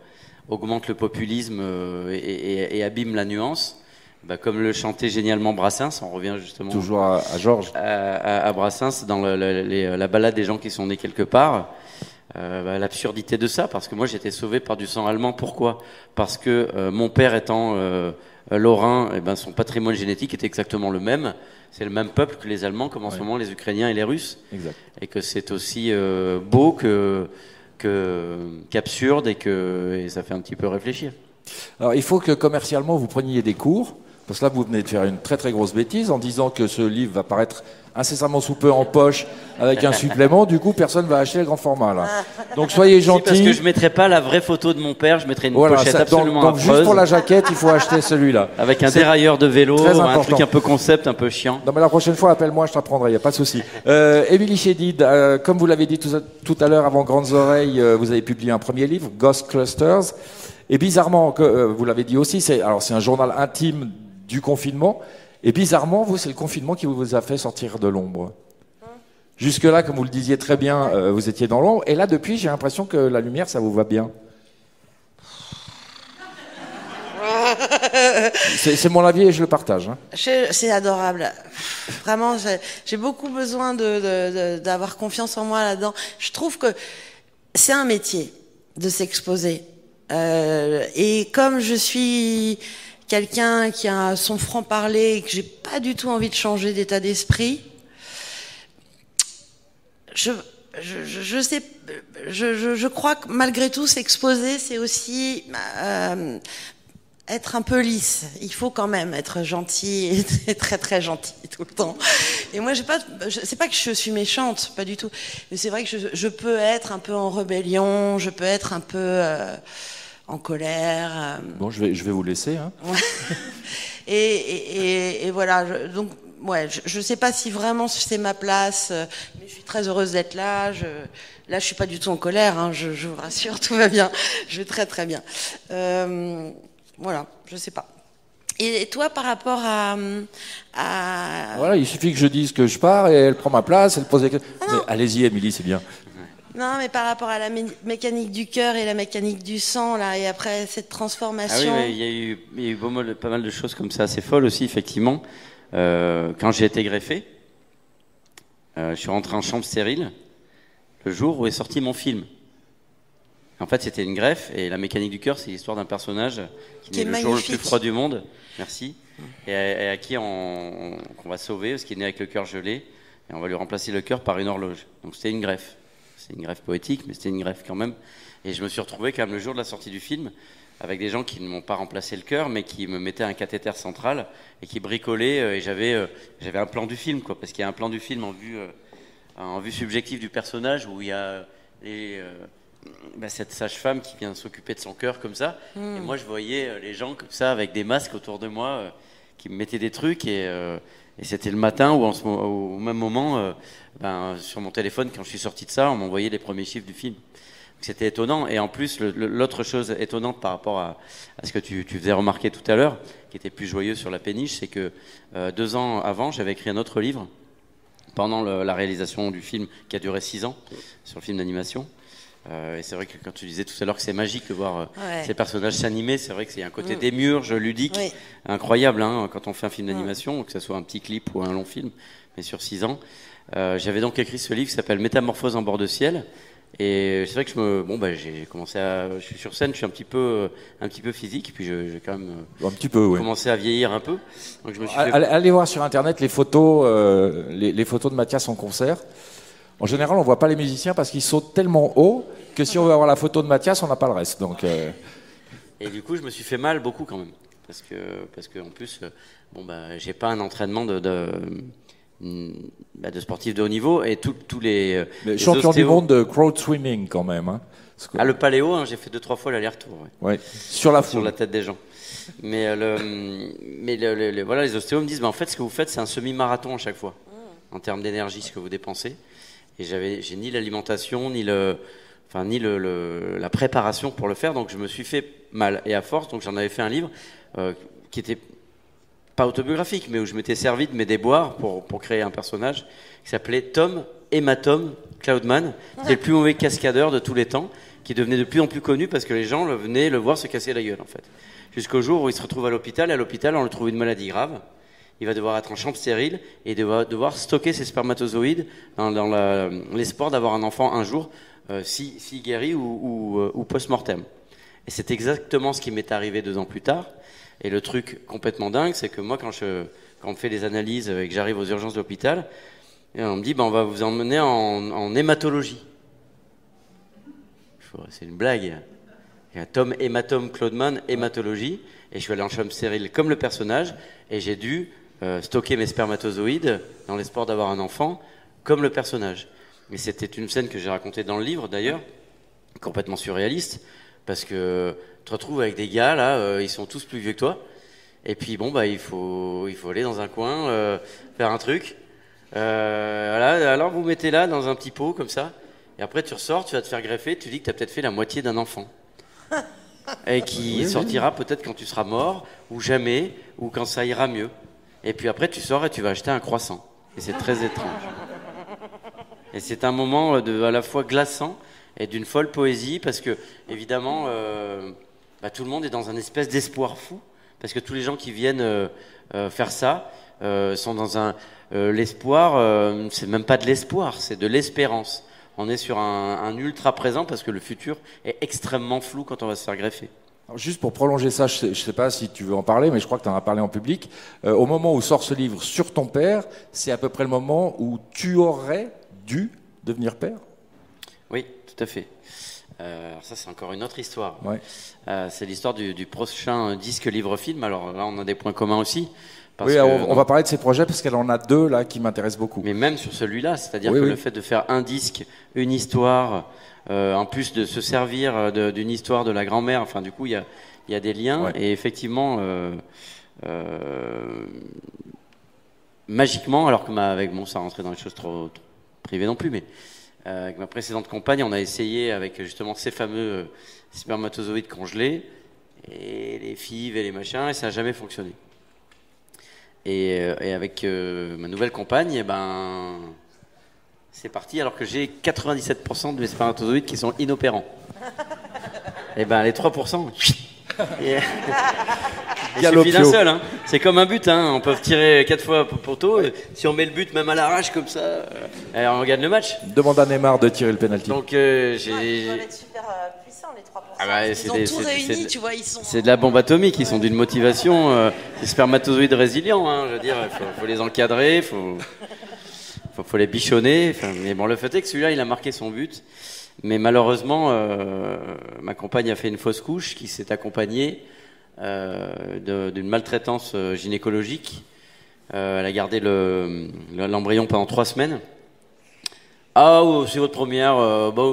augmentent le populisme et abîment la nuance. Bah, comme le chantait génialement Brassens, on revient justement toujours à Georges, à Brassens dans la balade des gens qui sont nés quelque part. L'absurdité de ça, parce que moi j'étais sauvé par du sang allemand. Pourquoi ? Parce que mon père étant lorrain, son patrimoine génétique était exactement le même. c'est le même peuple que les Allemands, comme en ce moment les Ukrainiens et les Russes. Exact. Et que c'est aussi beau qu'absurde et ça fait un petit peu réfléchir. Alors, il faut que commercialement vous preniez des cours, parce que là, vous venez de faire une très très grosse bêtise en disant que ce livre va paraître incessamment sous peu en poche avec un supplément. Du coup, personne va acheter le grand format là. Donc, soyez gentils. Parce que je mettrai pas la vraie photo de mon père, je mettrai une pochette absolument donc affreuse. Juste pour la jaquette, il faut acheter celui-là. Avec un dérailleur de vélo, un truc un peu concept, un peu chiant. Non, mais la prochaine fois, appelle-moi, je t'apprendrai, il n'y a pas de souci. Émilie Chédid, comme vous l'avez dit tout à l'heure avant Grandes Oreilles, vous avez publié un premier livre, Ghost Clusters. Et bizarrement, vous l'avez dit aussi, c'est un journal intime du confinement. Et bizarrement, vous, c'est le confinement qui vous a fait sortir de l'ombre. Jusque-là, comme vous le disiez très bien, vous étiez dans l'ombre. Et là, depuis, j'ai l'impression que la lumière, ça vous va bien. C'est mon avis et je le partage. Hein. C'est adorable. Vraiment, j'ai beaucoup besoin d'avoir confiance en moi là-dedans. Je trouve que c'est un métier de s'exposer. Et comme je suis quelqu'un qui a son franc-parler et que j'ai pas du tout envie de changer d'état d'esprit, je crois que malgré tout s'exposer, c'est aussi être un peu lisse. Il faut quand même être gentil et très très gentil tout le temps. Et moi, c'est pas que je suis méchante, pas du tout. Mais c'est vrai que je peux être un peu en rébellion, je peux être un peu en colère. Bon, je vais vous laisser. Hein. et voilà. Donc, ouais, je sais pas si vraiment c'est ma place, mais je suis très heureuse d'être là. Là, je suis pas du tout en colère. Hein, je vous rassure, tout va bien. Je vais très très bien. Voilà, je sais pas. Et toi, par rapport à... Voilà, il suffit que je dise que je pars et elle prend ma place, elle pose des questions. Allez-y, Émilie, c'est bien. Non, mais par rapport à la mécanique du cœur et la mécanique du sang, là, et après cette transformation... Ah oui, il y a eu pas mal de choses comme ça, assez folles aussi, effectivement. Quand j'ai été greffé, je suis rentré en chambre stérile le jour où est sorti mon film. En fait, c'était une greffe, et la mécanique du cœur, c'est l'histoire d'un personnage qui est le jour le plus froid du monde, merci, et à qui qu'on va sauver, parce qu'il est né avec le cœur gelé, et on va lui remplacer le cœur par une horloge. Donc c'était une greffe. C'est une greffe poétique, mais c'était une greffe quand même. Et je me suis retrouvé quand même le jour de la sortie du film, avec des gens qui ne m'ont pas remplacé le cœur, mais qui me mettaient un cathéter central, et qui bricolaient, et j'avais un plan du film, quoi, parce qu'il y a un plan du film en vue subjective du personnage, où il y a cette sage-femme qui vient s'occuper de son cœur comme ça, et moi je voyais les gens comme ça avec des masques autour de moi qui me mettaient des trucs, et c'était le matin où au même moment sur mon téléphone, quand je suis sorti de ça, on m'envoyait les premiers chiffres du film. Donc c'était étonnant, et en plus l'autre chose étonnante par rapport à ce que tu faisais remarquer tout à l'heure, qui était plus joyeux sur la péniche, c'est que 2 ans avant, j'avais écrit un autre livre pendant la réalisation du film qui a duré 6 ans, sur le film d'animation. Et c'est vrai que quand tu disais tout à l'heure que c'est magique de voir ces personnages s'animer, c'est vrai que c'est un côté démiurge, ludique, incroyable, hein, quand on fait un film d'animation, que ce soit un petit clip ou un long film, mais sur 6 ans. J'avais donc écrit ce livre qui s'appelle Métamorphose en bord de ciel. Et c'est vrai que j'ai commencé je suis sur scène, je suis un petit peu physique, puis j'ai quand même commencé à vieillir un peu. Donc je me suis allez voir sur internet les photos, les photos de Mathias en concert. En général, on voit pas les musiciens parce qu'ils sautent tellement haut que si on veut avoir la photo de Mathias, on n'a pas le reste. Donc, Et du coup, je me suis fait mal beaucoup quand même, parce que en plus, j'ai pas un entraînement de sportifs de haut niveau, et tous les champion du monde de crowd swimming quand même. Hein. Le paléo, hein, j'ai fait 2-3 fois l'aller-retour. Ouais. Sur la foule. Sur la tête des gens. Mais les ostéos me disent, en fait, ce que vous faites, c'est un semi-marathon à chaque fois, en termes d'énergie, ce que vous dépensez. Et j'ai ni l'alimentation, ni la préparation pour le faire, donc je me suis fait mal. Et à force, donc j'en avais fait un livre qui était pas autobiographique, mais où je m'étais servi de mes déboires pour créer un personnage qui s'appelait Tom Hématome Cloudman, qui est le plus mauvais cascadeur de tous les temps, qui devenait de plus en plus connu parce que les gens venaient le voir se casser la gueule, en fait. Jusqu'au jour où il se retrouve à l'hôpital, et à l'hôpital, on lui trouve une maladie grave. Il va devoir être en chambre stérile et devoir stocker ses spermatozoïdes dans l'espoir d'avoir un enfant un jour, si guéri ou post-mortem. Et c'est exactement ce qui m'est arrivé 2 ans plus tard. Et le truc complètement dingue, c'est que moi, quand je quand on fait des analyses et que j'arrive aux urgences de l'hôpital, et on me dit, on va vous emmener en hématologie. C'est une blague. Il y a Tom Hématome Claudeman, hématologie, et je suis allé en chambre stérile comme le personnage, et j'ai dû stocker mes spermatozoïdes dans l'espoir d'avoir un enfant, comme le personnage. Mais c'était une scène que j'ai racontée dans le livre, d'ailleurs, complètement surréaliste, parce que tu te retrouves avec des gars, là, ils sont tous plus vieux que toi, et puis il faut aller dans un coin, faire un truc. Voilà, alors vous mettez là, dans un petit pot, comme ça, et après tu ressors, tu vas te faire greffer, tu dis que tu as peut-être fait la moitié d'un enfant. Et qui sortira peut-être quand tu seras mort, ou jamais, ou quand ça ira mieux. Et puis après tu sors et tu vas acheter un croissant. Et c'est très étrange. Et c'est un moment à la fois glaçant et d'une folle poésie, parce que évidemment tout le monde est dans un espèce d'espoir fou, parce que tous les gens qui viennent faire ça sont dans l'espoir, c'est même pas de l'espoir, c'est de l'espérance. On est sur un ultra présent, parce que le futur est extrêmement flou quand on va se faire greffer. Alors juste pour prolonger ça, je ne sais pas si tu veux en parler, mais je crois que tu en as parlé en public. Au moment où sort ce livre sur ton père, c'est à peu près le moment où tu aurais dû devenir père? Oui, tout à fait. Alors ça, c'est encore une autre histoire. Ouais. C'est l'histoire du prochain disque livre-film. Alors là, on a des points communs aussi. Oui, on va parler de ces projets, parce qu'elle en a deux là qui m'intéressent beaucoup. Mais même sur celui-là, c'est-à-dire que le fait de faire un disque, une histoire, en plus de se servir d'une histoire de la grand-mère, enfin du coup il y a des liens, et effectivement magiquement, alors que ça rentrait dans les choses trop privées non plus, mais avec ma précédente compagne, on a essayé avec justement ces fameux spermatozoïdes congelés et les FIV et les machins, et ça n'a jamais fonctionné. Et avec ma nouvelle compagne, c'est parti, alors que j'ai 97% de mes spermatozoïdes qui sont inopérants. Et les 3%, et il suffit d'un seul. Hein. C'est comme un but, hein. On peut tirer 4 fois poteau. Si on met le but même à l'arrache comme ça, on gagne le match. Demande à Neymar de tirer le penalty. Donc ils doivent être super puissants, les 3%. Ils ont tout réuni, tu vois. C'est de la bombe atomique, ils sont d'une motivation. Des spermatozoïdes résilients, hein. Je veux dire, faut les encadrer, faut les bichonner. Mais bon, le fait est que celui-là, il a marqué son but. Mais malheureusement, ma compagne a fait une fausse couche qui s'est accompagnée d'une maltraitance gynécologique. Elle a gardé l'embryon pendant 3 semaines. Ah, c'est votre première,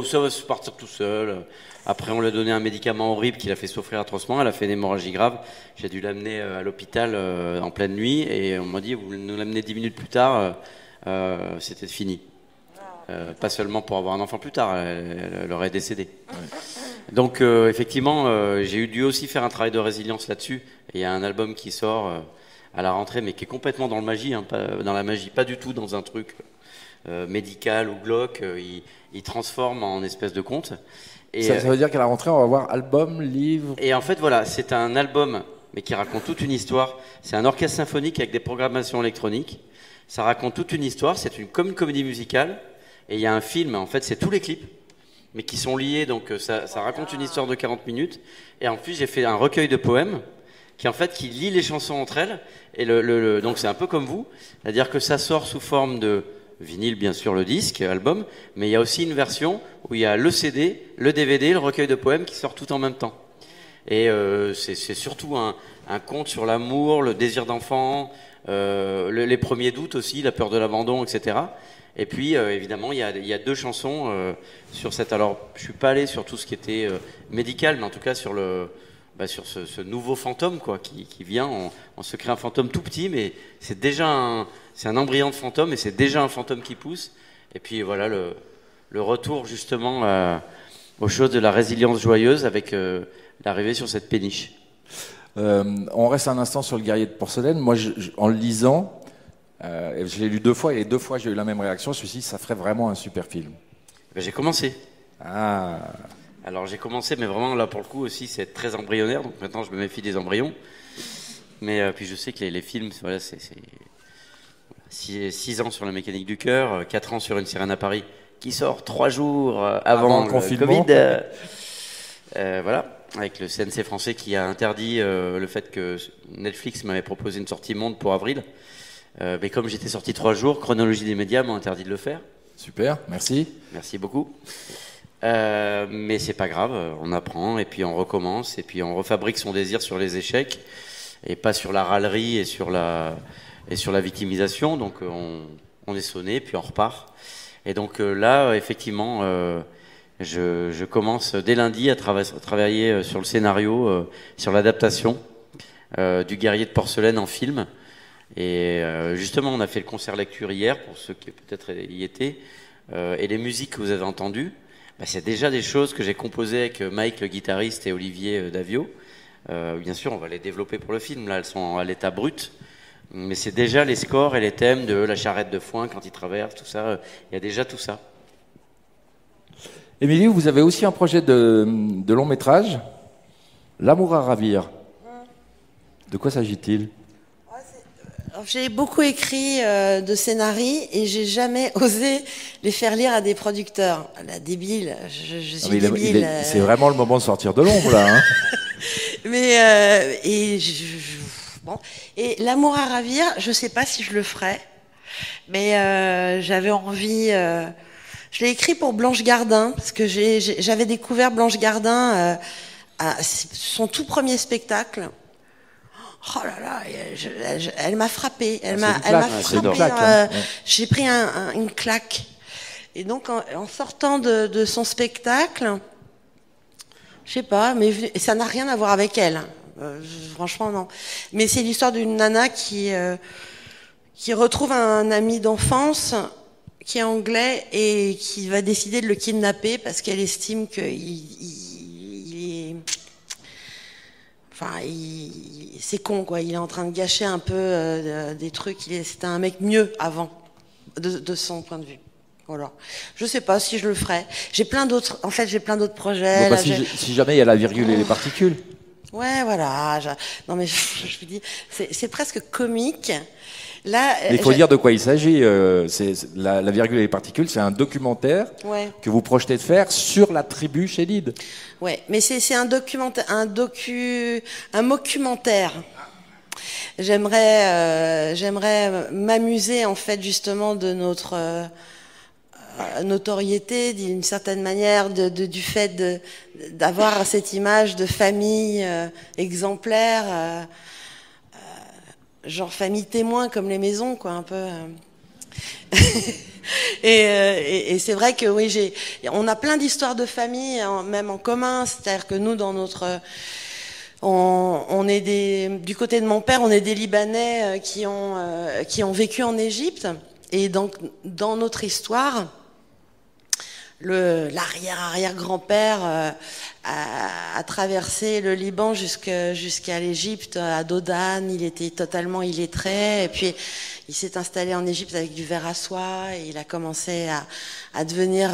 ça va se partir tout seul. Après, on lui a donné un médicament horrible qui l'a fait souffrir atrocement. Elle a fait une hémorragie grave. J'ai dû l'amener à l'hôpital en pleine nuit, et on m'a dit, vous nous l'amenez 10 minutes plus tard, c'était fini. Pas seulement pour avoir un enfant plus tard, elle aurait décédé. Ouais. Donc effectivement, j'ai dû aussi faire un travail de résilience là-dessus. Et il y a un album qui sort à la rentrée, mais qui est complètement dans le magie, hein, dans la magie, pas du tout dans un truc médical ou glauque. Il transforme en espèce de conte. Et, ça veut dire qu'à la rentrée, on va voir album, livre. Et en fait, voilà, c'est un album, mais qui raconte toute une histoire. C'est un orchestre symphonique avec des programmations électroniques. Ça raconte toute une histoire. C'est comme une comédie musicale. Et il y a un film, en fait, c'est tous les clips, mais qui sont liés, donc ça raconte une histoire de 40 minutes. Et en plus, j'ai fait un recueil de poèmes qui lie les chansons entre elles. Et donc c'est un peu comme vous, c'est-à-dire que ça sort sous forme de vinyle, bien sûr, le disque, album, mais il y a aussi une version où il y a le CD, le DVD, le recueil de poèmes qui sort tout en même temps. Et c'est surtout un conte sur l'amour, le désir d'enfant, les premiers doutes aussi, la peur de l'abandon, etc. Et puis, évidemment, il y a 2 chansons sur cette... Alors, je suis pas allé sur tout ce qui était médical, mais en tout cas sur sur ce nouveau fantôme, quoi, qui vient. On se crée un fantôme tout petit, mais c'est déjà c'est un embryon de fantôme, et c'est déjà un fantôme qui pousse. Et puis, voilà, le retour, justement, aux choses de la résilience joyeuse avec l'arrivée sur cette péniche. On reste un instant sur le guerrier de porcelaine. Moi, en le lisant... je l'ai lu 2 fois, et les 2 fois j'ai eu la même réaction. Je me suis dit, ça ferait vraiment un super film. J'ai commencé. Ah. Alors j'ai commencé, mais vraiment là pour le coup aussi c'est très embryonnaire, donc maintenant je me méfie des embryons. Mais puis je sais que les films, voilà, c'est 6 ans sur la mécanique du cœur, 4 ans sur Une sirène à Paris, qui sort 3 jours avant le Covid. Voilà. avec le CNC français qui a interdit le fait que Netflix m'avait proposé une sortie monde pour avril. Mais comme j'étais sorti 3 jours, Chronologie des médias m'a interdit de le faire. Super, merci. Merci beaucoup. Mais c'est pas grave, on apprend et puis on recommence et puis on refabrique son désir sur les échecs et pas sur la râlerie et sur la victimisation. Donc on est sonné puis on repart. Et donc là, effectivement, je commence dès lundi à travailler sur le scénario, sur l'adaptation du Guerrier de porcelaine en film. Et justement, on a fait le concert lecture hier, pour ceux qui peut-être y étaient, et les musiques que vous avez entendues, c'est déjà des choses que j'ai composées avec Mike, le guitariste, et Olivier Davio. Bien sûr, on va les développer pour le film, là elles sont à l'état brut, mais c'est déjà les scores et les thèmes de la charrette de foin quand il traverse, tout ça, il y a déjà tout ça. Émilie, vous avez aussi un projet de long métrage, L'amour à ravir. De quoi s'agit-il ? J'ai beaucoup écrit de scénarios et j'ai jamais osé les faire lire à des producteurs. La débile, je suis débile. C'est vraiment le moment de sortir de l'ombre là. Hein. Mais bon. Et L'amour à ravir, je sais pas si je le ferai, mais j'avais envie. Je l'ai écrit pour Blanche Gardin parce que j'avais découvert Blanche Gardin à son tout premier spectacle. Oh là là, elle m'a frappée. Elle m'a frappée. J'ai pris une claque. Et donc, en sortant de son spectacle, je sais pas, mais ça n'a rien à voir avec elle. Franchement, non. Mais c'est l'histoire d'une nana qui retrouve un ami d'enfance qui est anglais et qui va décider de le kidnapper parce qu'elle estime qu'il est... Enfin, c'est con, quoi. Il est en train de gâcher un peu des trucs. C'était un mec mieux avant, de son point de vue. Voilà. Je sais pas si je le ferai. J'ai plein d'autres projets. Bon, si jamais il y a la virgule et les particules. Ouais, voilà. Non, mais je vous dis, c'est presque comique. Là, il faut dire de quoi il s'agit. La virgule et les particules, c'est un documentaire que vous projetez de faire sur la tribu chédide. Ouais, mais c'est un documentaire, un mockumentaire. J'aimerais m'amuser en fait justement de notre notoriété d'une certaine manière, du fait d'avoir cette image de famille exemplaire. Genre famille témoin comme les maisons, quoi, un peu. Et c'est vrai que oui, on a plein d'histoires de famille, même en commun. C'est-à-dire que nous, dans notre, on est du côté de mon père, on est des Libanais qui ont vécu en Égypte. Et donc, dans notre histoire, l'arrière-arrière-grand-père a traversé le Liban jusqu'à l'Égypte, à Dodane. Il était totalement illettré. Et puis, il s'est installé en Égypte avec du verre à soie. Et il a commencé à devenir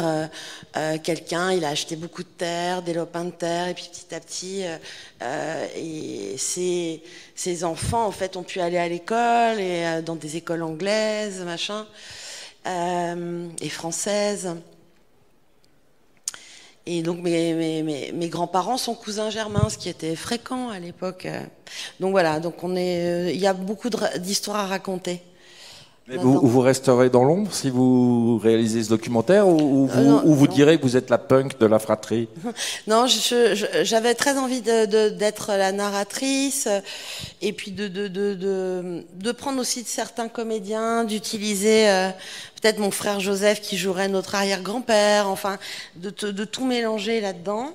quelqu'un. Il a acheté beaucoup de terre, des lopins de terre. Et puis, petit à petit, et ses enfants, en fait, ont pu aller à l'école, et dans des écoles anglaises, machin, et françaises. Et donc mes grands-parents sont cousins germains, ce qui était fréquent à l'époque. Donc voilà, donc il y a beaucoup d'histoires à raconter. Mais vous resterez dans l'ombre si vous réalisez ce documentaire ou vous direz que vous êtes la punk de la fratrie? Non, j'avais très envie d'être la narratrice et puis de prendre aussi de certains comédiens, d'utiliser peut-être mon frère Joseph qui jouerait notre arrière-grand-père, enfin de tout mélanger là-dedans.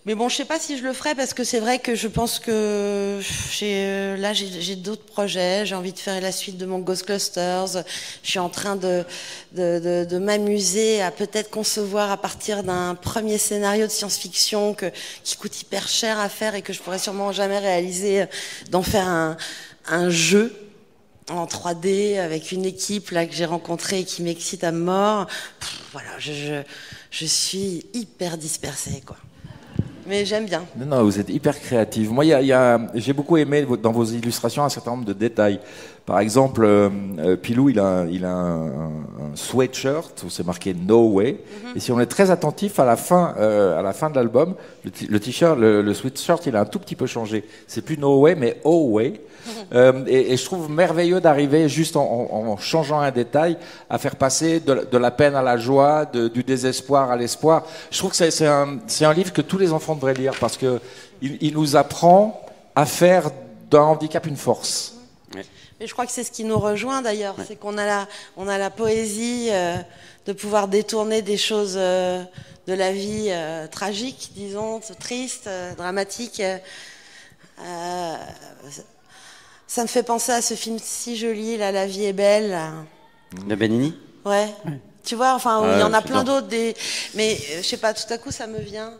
Mais bon, je sais pas si je le ferai parce que c'est vrai que je pense que j'ai d'autres projets. J'ai envie de faire la suite de mon Ghostbusters. Je suis en train de m'amuser à peut-être concevoir à partir d'un premier scénario de science-fiction qui coûte hyper cher à faire et que je pourrais sûrement jamais réaliser, d'en faire un jeu en 3D avec une équipe là que j'ai rencontrée et qui m'excite à mort. Voilà, je suis hyper dispersée, quoi. Mais j'aime bien. Non, vous êtes hyper créative. Moi, j'ai beaucoup aimé dans vos illustrations un certain nombre de détails. Par exemple, Pilou, il a un sweatshirt où c'est marqué No Way. Et si on est très attentif à la fin de l'album, le t-shirt, le sweatshirt, il a un tout petit peu changé. C'est plus No Way, mais Oh Way. Et je trouve merveilleux d'arriver juste en changeant un détail à faire passer de la peine à la joie, du désespoir à l'espoir. Je trouve que c'est un livre que tous les enfants devraient lire parce que il nous apprend à faire d'un handicap une force. Mais je crois que c'est ce qui nous rejoint d'ailleurs, c'est qu'on a la poésie de pouvoir détourner des choses de la vie tragiques, disons, tristes, dramatiques. Ça me fait penser à ce film si joli, là, La vie est belle. Là. De Benigni. Ouais. Tu vois, enfin, il y en a plein d'autres. Mais je sais pas, tout à coup, ça me vient.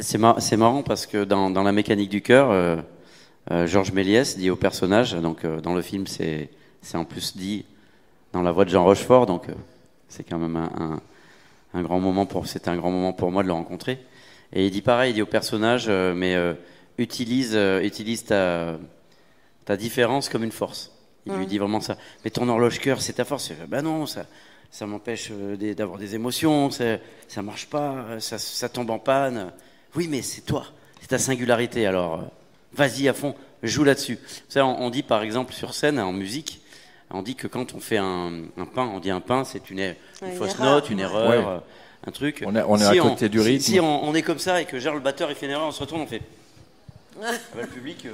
C'est marrant parce que dans La mécanique du cœur, Georges Méliès dit au personnage, donc dans le film, c'est en plus dit dans la voix de Jean Rochefort, donc c'est quand même un grand moment c'était un grand moment pour moi de le rencontrer. Et il dit pareil, il dit au personnage, utilise ta différence comme une force. Il lui dit vraiment ça. Mais ton horloge cœur, c'est ta force. Ben non, ça m'empêche d'avoir des émotions, ça marche pas, ça tombe en panne. Oui, mais c'est toi, c'est ta singularité. Alors, vas-y à fond, joue là-dessus. Ça, on dit par exemple sur scène, en musique, on dit que quand on fait un pain, on dit un pain, c'est une fausse note, une erreur, un truc. On est à côté du rythme. Si on est comme ça et que genre le batteur il fait une erreur, on se retourne, on fait. Le public,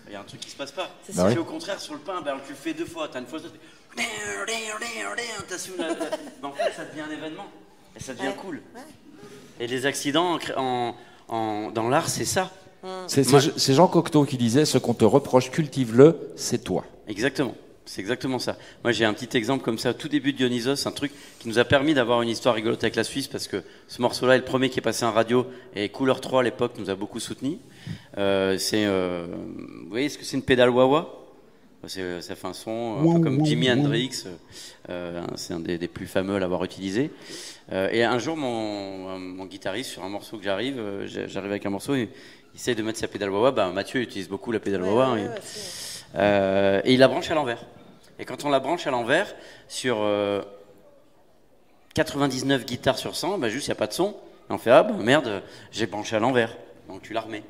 il y a un truc qui se passe pas. Si au contraire sur le pain, tu le fais deux fois, t'as une fausse note. Mais en fait, ça devient un événement et ça devient cool. Et les accidents dans l'art, c'est ça. C'est Jean Cocteau qui disait « Ce qu'on te reproche, cultive-le, c'est toi ». Exactement, c'est exactement ça. Moi, j'ai un petit exemple comme ça, au tout début de Dionysos, un truc qui nous a permis d'avoir une histoire rigolote avec la Suisse, parce que ce morceau-là est le premier qui est passé en radio, et Couleur 3 à l'époque nous a beaucoup soutenus. Vous voyez, est-ce que c'est une pédale wah-wah ? Ça fait un son un peu comme Jimi Hendrix, c'est un des plus fameux à l'avoir utilisé. Et un jour, mon guitariste, sur un morceau que j'arrive avec un morceau, il essaye de mettre sa pédale wah-wah. Mathieu utilise beaucoup la pédale wah-wah. Et il la branche à l'envers. Et quand on la branche à l'envers, sur 99 guitares sur 100, juste il n'y a pas de son. Et on fait merde, j'ai branché à l'envers. Donc tu la remets.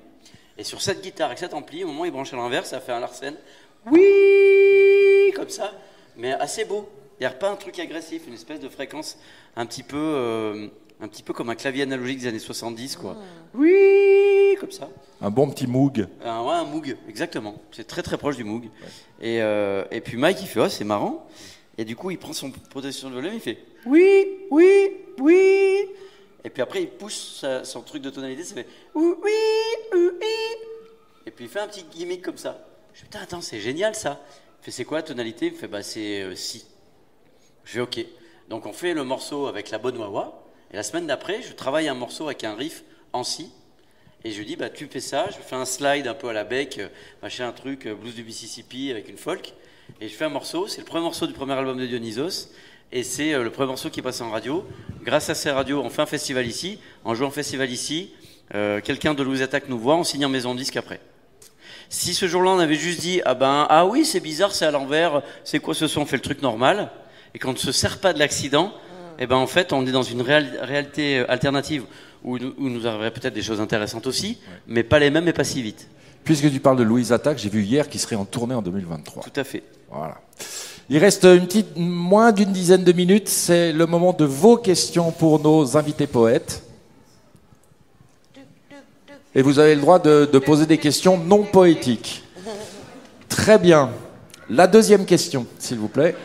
Et sur cette guitare avec cet ampli, au moment où il branche à l'envers, ça fait un Larsen. Oui, comme ça, mais assez beau. Il n'y a pas un truc agressif, une espèce de fréquence un petit peu comme un clavier analogique des années 70, quoi. Oui, comme ça. Un bon petit Moog. Un Moog, exactement. C'est très très proche du Moog. Ouais. Et puis Mike, il fait c'est marrant. Et du coup, il prend son protection de volume, il fait oui, oui, oui. Et puis après, il pousse son truc de tonalité, ça fait oui, oui. Et puis il fait un petit gimmick comme ça. Je dis, putain, attends, c'est génial ça. Il fait, c'est quoi la tonalité? Il me fait, c'est si. Je fais, ok. Donc on fait le morceau avec la bonne wah-wah. Et la semaine d'après, je travaille un morceau avec un riff en si. Et je lui dis, tu fais ça. Je fais un slide un peu à la Beck, machin, un truc, blues du Mississippi avec une folk. Et je fais un morceau. C'est le premier morceau du premier album de Dionysos. Et c'est le premier morceau qui passe en radio. Grâce à ces radios, on fait un festival ici. En jouant un festival ici, quelqu'un de Louis Attaque nous voit, on signe en maison de disque après. Si ce jour-là, on avait juste dit oui, c'est bizarre, c'est à l'envers, c'est quoi ce son, on fait le truc normal, et qu'on ne se sert pas de l'accident, en fait, on est dans une réalité alternative où nous arriverait peut-être des choses intéressantes aussi, mais pas les mêmes et pas si vite. Puisque tu parles de Louise Attaque, j'ai vu hier qu'il serait en tournée en 2023. Tout à fait. Voilà. Il reste moins d'une dizaine de minutes, c'est le moment de vos questions pour nos invités poètes. Et vous avez le droit de poser des questions non poétiques. Très bien. La deuxième question, s'il vous plaît.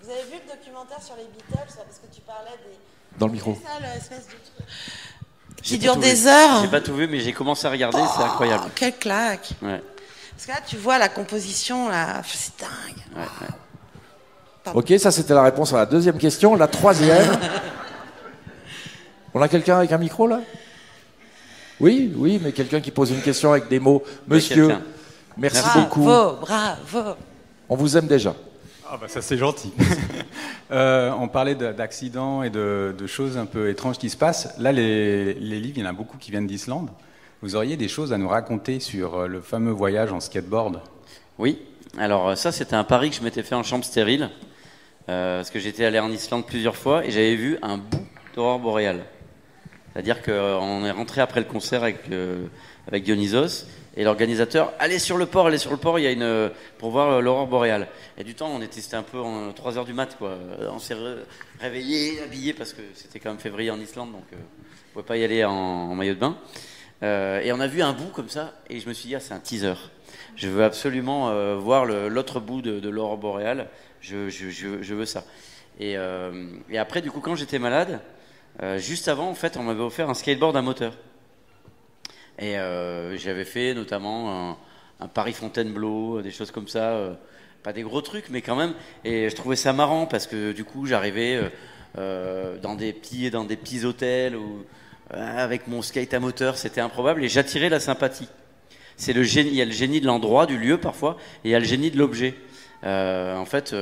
Vous avez vu le documentaire sur les Beatles, parce que tu parlais des... Dans le micro. C'est ça, l'espèce de truc qui dure des heures. J'ai pas tout vu, mais j'ai commencé à regarder, c'est incroyable. Quelle claque. Ouais. Parce que là, tu vois la composition, là, c'est dingue. Ouais. Ok, ça c'était la réponse à la deuxième question. La troisième. On a quelqu'un avec un micro, là ? Oui, mais quelqu'un qui pose une question avec des mots. Monsieur, merci beaucoup. Bravo. On vous aime déjà. Ça c'est gentil. On parlait d'accidents et de choses un peu étranges qui se passent. Là, les livres, il y en a beaucoup qui viennent d'Islande. Vous auriez des choses à nous raconter sur le fameux voyage en skateboard ? Oui, alors ça c'était un pari que je m'étais fait en chambre stérile. parce que j'étais allé en Islande plusieurs fois et j'avais vu un bout d'aurore boréale. C'est-à-dire qu'on est rentré après le concert avec Dionysos et l'organisateur, allez sur le port, il y a pour voir l'aurore boréale. Et du temps, c'était un peu 3h du mat, quoi. On s'est réveillé, habillé, parce que c'était quand même février en Islande, donc on ne pouvait pas y aller en maillot de bain. Et on a vu un bout comme ça, et je me suis dit, c'est un teaser. Je veux absolument voir l'autre bout de l'aurore boréale. Je veux ça. Et après, du coup, quand j'étais malade, juste avant, en fait, on m'avait offert un skateboard à moteur. Et j'avais fait notamment un Paris-Fontainebleau, des choses comme ça. Pas des gros trucs, mais quand même. Et je trouvais ça marrant parce que du coup, j'arrivais dans des petits hôtels avec mon skate à moteur, c'était improbable. Et j'attirais la sympathie. C'est le génie. Il y a le génie de l'endroit, du lieu parfois, et il y a le génie de l'objet. En fait,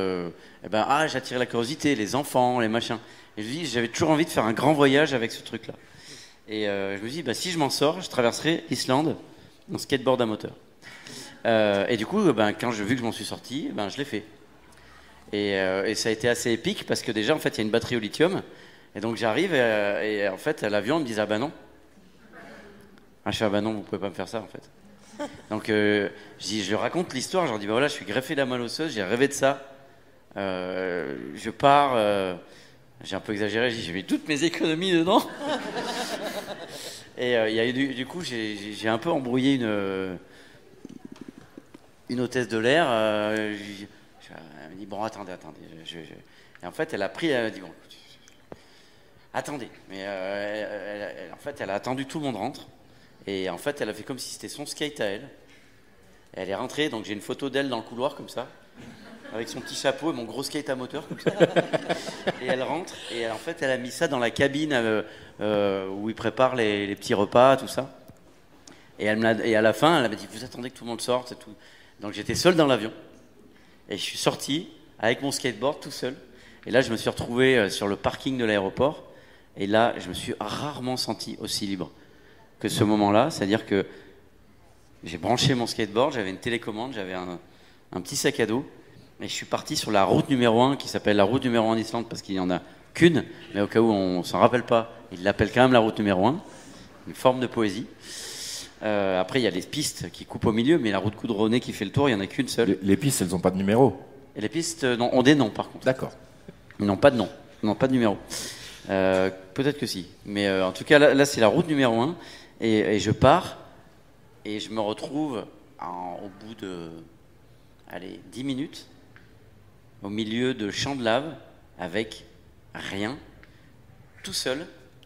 j'attirais la curiosité, les enfants, les machins. Et je me dis, j'avais toujours envie de faire un grand voyage avec ce truc-là. Et je me dis, si je m'en sors, je traverserai l'Islande en skateboard à moteur. Et du coup, quand j'ai vu que je m'en suis sorti, je l'ai fait. Et ça a été assez épique parce que déjà, en fait, il y a une batterie au lithium. Et donc j'arrive et en fait, à l'avion, on me disait, non. Je fais, non, vous pouvez pas me faire ça, en fait. Donc je raconte l'histoire, je leur dis, voilà, je suis greffé de la moelle osseuse, j'ai rêvé de ça. Je pars... j'ai un peu exagéré, j'ai mis toutes mes économies dedans. Et du coup, j'ai un peu embrouillé une hôtesse de l'air. Elle m'a dit, bon, attendez. Et en fait, elle a dit, bon, attendez. Mais en fait, elle a attendu que tout le monde rentre. Et en fait, elle a fait comme si c'était son skate à elle. Et elle est rentrée, donc j'ai une photo d'elle dans le couloir, comme ça. Avec son petit chapeau et mon gros skate à moteur comme ça. Et elle rentre et en fait elle a mis ça dans la cabine où ils préparent les petits repas, tout ça. Et à la fin elle m'a dit, vous attendez que tout le monde sorte et tout. Donc j'étais seul dans l'avion et je suis sorti avec mon skateboard tout seul. Et là je me suis retrouvé sur le parking de l'aéroport et là je me suis rarement senti aussi libre que ce moment-là. C'est-à-dire que j'ai branché mon skateboard, j'avais une télécommande, j'avais un petit sac à dos. Et je suis parti sur la route numéro 1 qui s'appelle la route numéro 1 en Islande parce qu'il n'y en a qu'une, mais au cas où on ne s'en rappelle pas, il l'appelle quand même la route numéro 1, une forme de poésie. Après, il y a les pistes qui coupent au milieu, mais la route goudronnée qui fait le tour, il n'y en a qu'une seule. Les pistes, elles n'ont pas de numéro. Et les pistes ont des noms par contre. D'accord. Ils n'ont pas de nom, ils n'ont pas de numéro. Peut-être que si, mais en tout cas, là c'est la route numéro 1, et je pars, et je me retrouve au bout de 10 minutes, au milieu de champs de lave, avec rien, tout seul.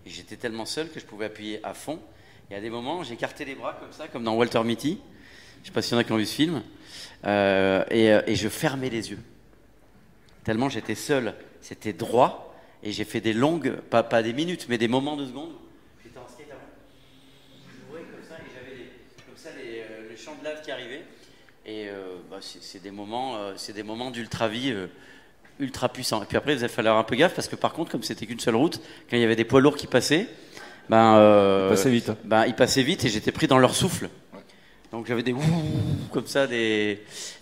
Et j'étais tellement seul que je pouvais appuyer à fond. Et à des moments, j'écartais les bras comme ça, comme dans Walter Mitty. Je ne sais pas s'il y en a qui ont vu ce film. Et je fermais les yeux. Tellement j'étais seul. C'était droit. Et j'ai fait des longues, pas des minutes, mais des moments de secondes. J'étais en skate avant. Je jouais comme ça et j'avais comme ça les champs de lave qui arrivaient. Et c'est des moments d'ultra-vie ultra puissants. Et puis après, il va falloir un peu gaffe parce que par contre, comme c'était qu'une seule route, quand il y avait des poids lourds qui passaient, ils passaient vite et j'étais pris dans leur souffle. Donc j'avais des ouh comme ça, puis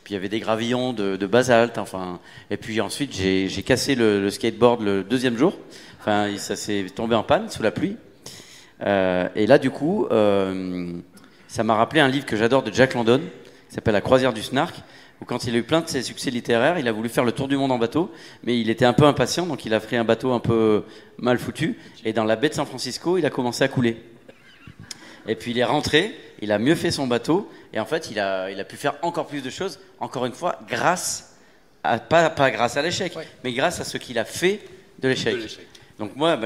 il y avait des gravillons de basalte. Enfin, et puis ensuite j'ai cassé le skateboard le deuxième jour. Enfin, ça s'est tombé en panne sous la pluie. Et là, du coup, ça m'a rappelé un livre que j'adore de Jack London. Qui s'appelle La croisière du Snark, où quand il a eu plein de ses succès littéraires, il a voulu faire le tour du monde en bateau, mais il était un peu impatient, donc il a pris un bateau un peu mal foutu, et dans la baie de San Francisco, il a commencé à couler. Et puis il est rentré, il a mieux fait son bateau, et en fait il a pu faire encore plus de choses, encore une fois, grâce à, pas grâce à l'échec, ouais, mais grâce à ce qu'il a fait de l'échec. Donc moi,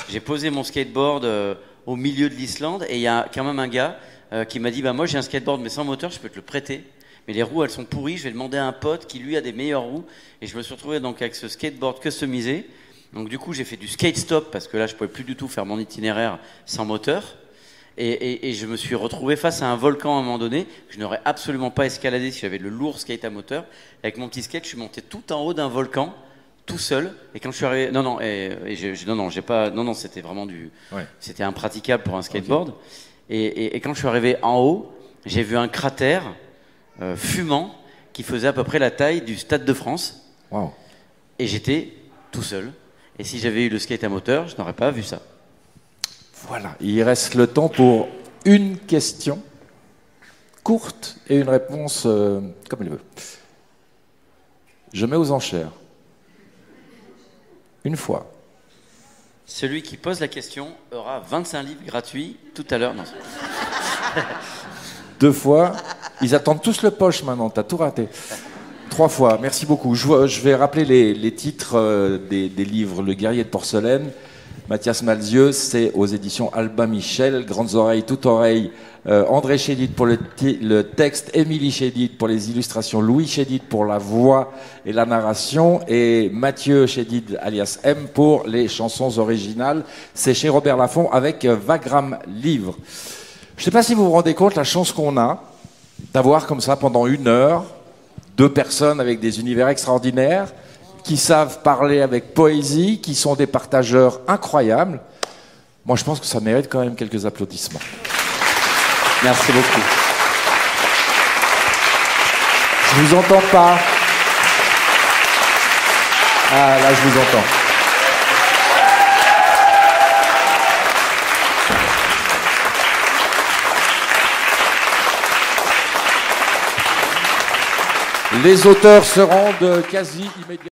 j'ai posé mon skateboard au milieu de l'Islande, et il y a quand même un gars qui m'a dit, moi j'ai un skateboard mais sans moteur, je peux te le prêter, mais les roues elles sont pourries, je vais demander à un pote qui lui a des meilleures roues, et je me suis retrouvé donc avec ce skateboard customisé. Donc du coup j'ai fait du skate stop parce que là je pouvais plus du tout faire mon itinéraire sans moteur, et je me suis retrouvé face à un volcan à un moment donné que je n'aurais absolument pas escaladé si j'avais le lourd skate à moteur. Avec mon petit skate, je suis monté tout en haut d'un volcan tout seul, et quand je suis arrivé, c'était vraiment c'était impraticable pour un skateboard. Okay. Et quand je suis arrivé en haut, j'ai vu un cratère fumant qui faisait à peu près la taille du Stade de France. Wow. Et j'étais tout seul. Et si j'avais eu le skate à moteur, je n'aurais pas vu ça. Voilà, il reste le temps pour une question courte et une réponse comme il veut. Je mets aux enchères. Une fois. Celui qui pose la question aura 25 livres gratuits tout à l'heure. Non. 2 fois. Ils attendent tous le poche maintenant, t'as tout raté. 3 fois, merci beaucoup. Je vais rappeler les titres des livres. Le guerrier de porcelaine, Mathias Malzieu, c'est aux éditions Albin Michel. Grandes oreilles, toutes oreilles, André Chédid pour le texte, Émilie Chédid pour les illustrations, Louis Chédid pour la voix et la narration, et Mathieu Chédid alias M pour les chansons originales. C'est chez Robert Laffont avec Wagram Livre. Je ne sais pas si vous vous rendez compte la chance qu'on a d'avoir comme ça pendant 1 heure 2 personnes avec des univers extraordinaires, qui savent parler avec poésie, qui sont des partageurs incroyables. Moi, je pense que ça mérite quand même quelques applaudissements. Merci beaucoup. Je vous entends pas. Ah, là, je vous entends. Les auteurs se rendent quasi immédiatement.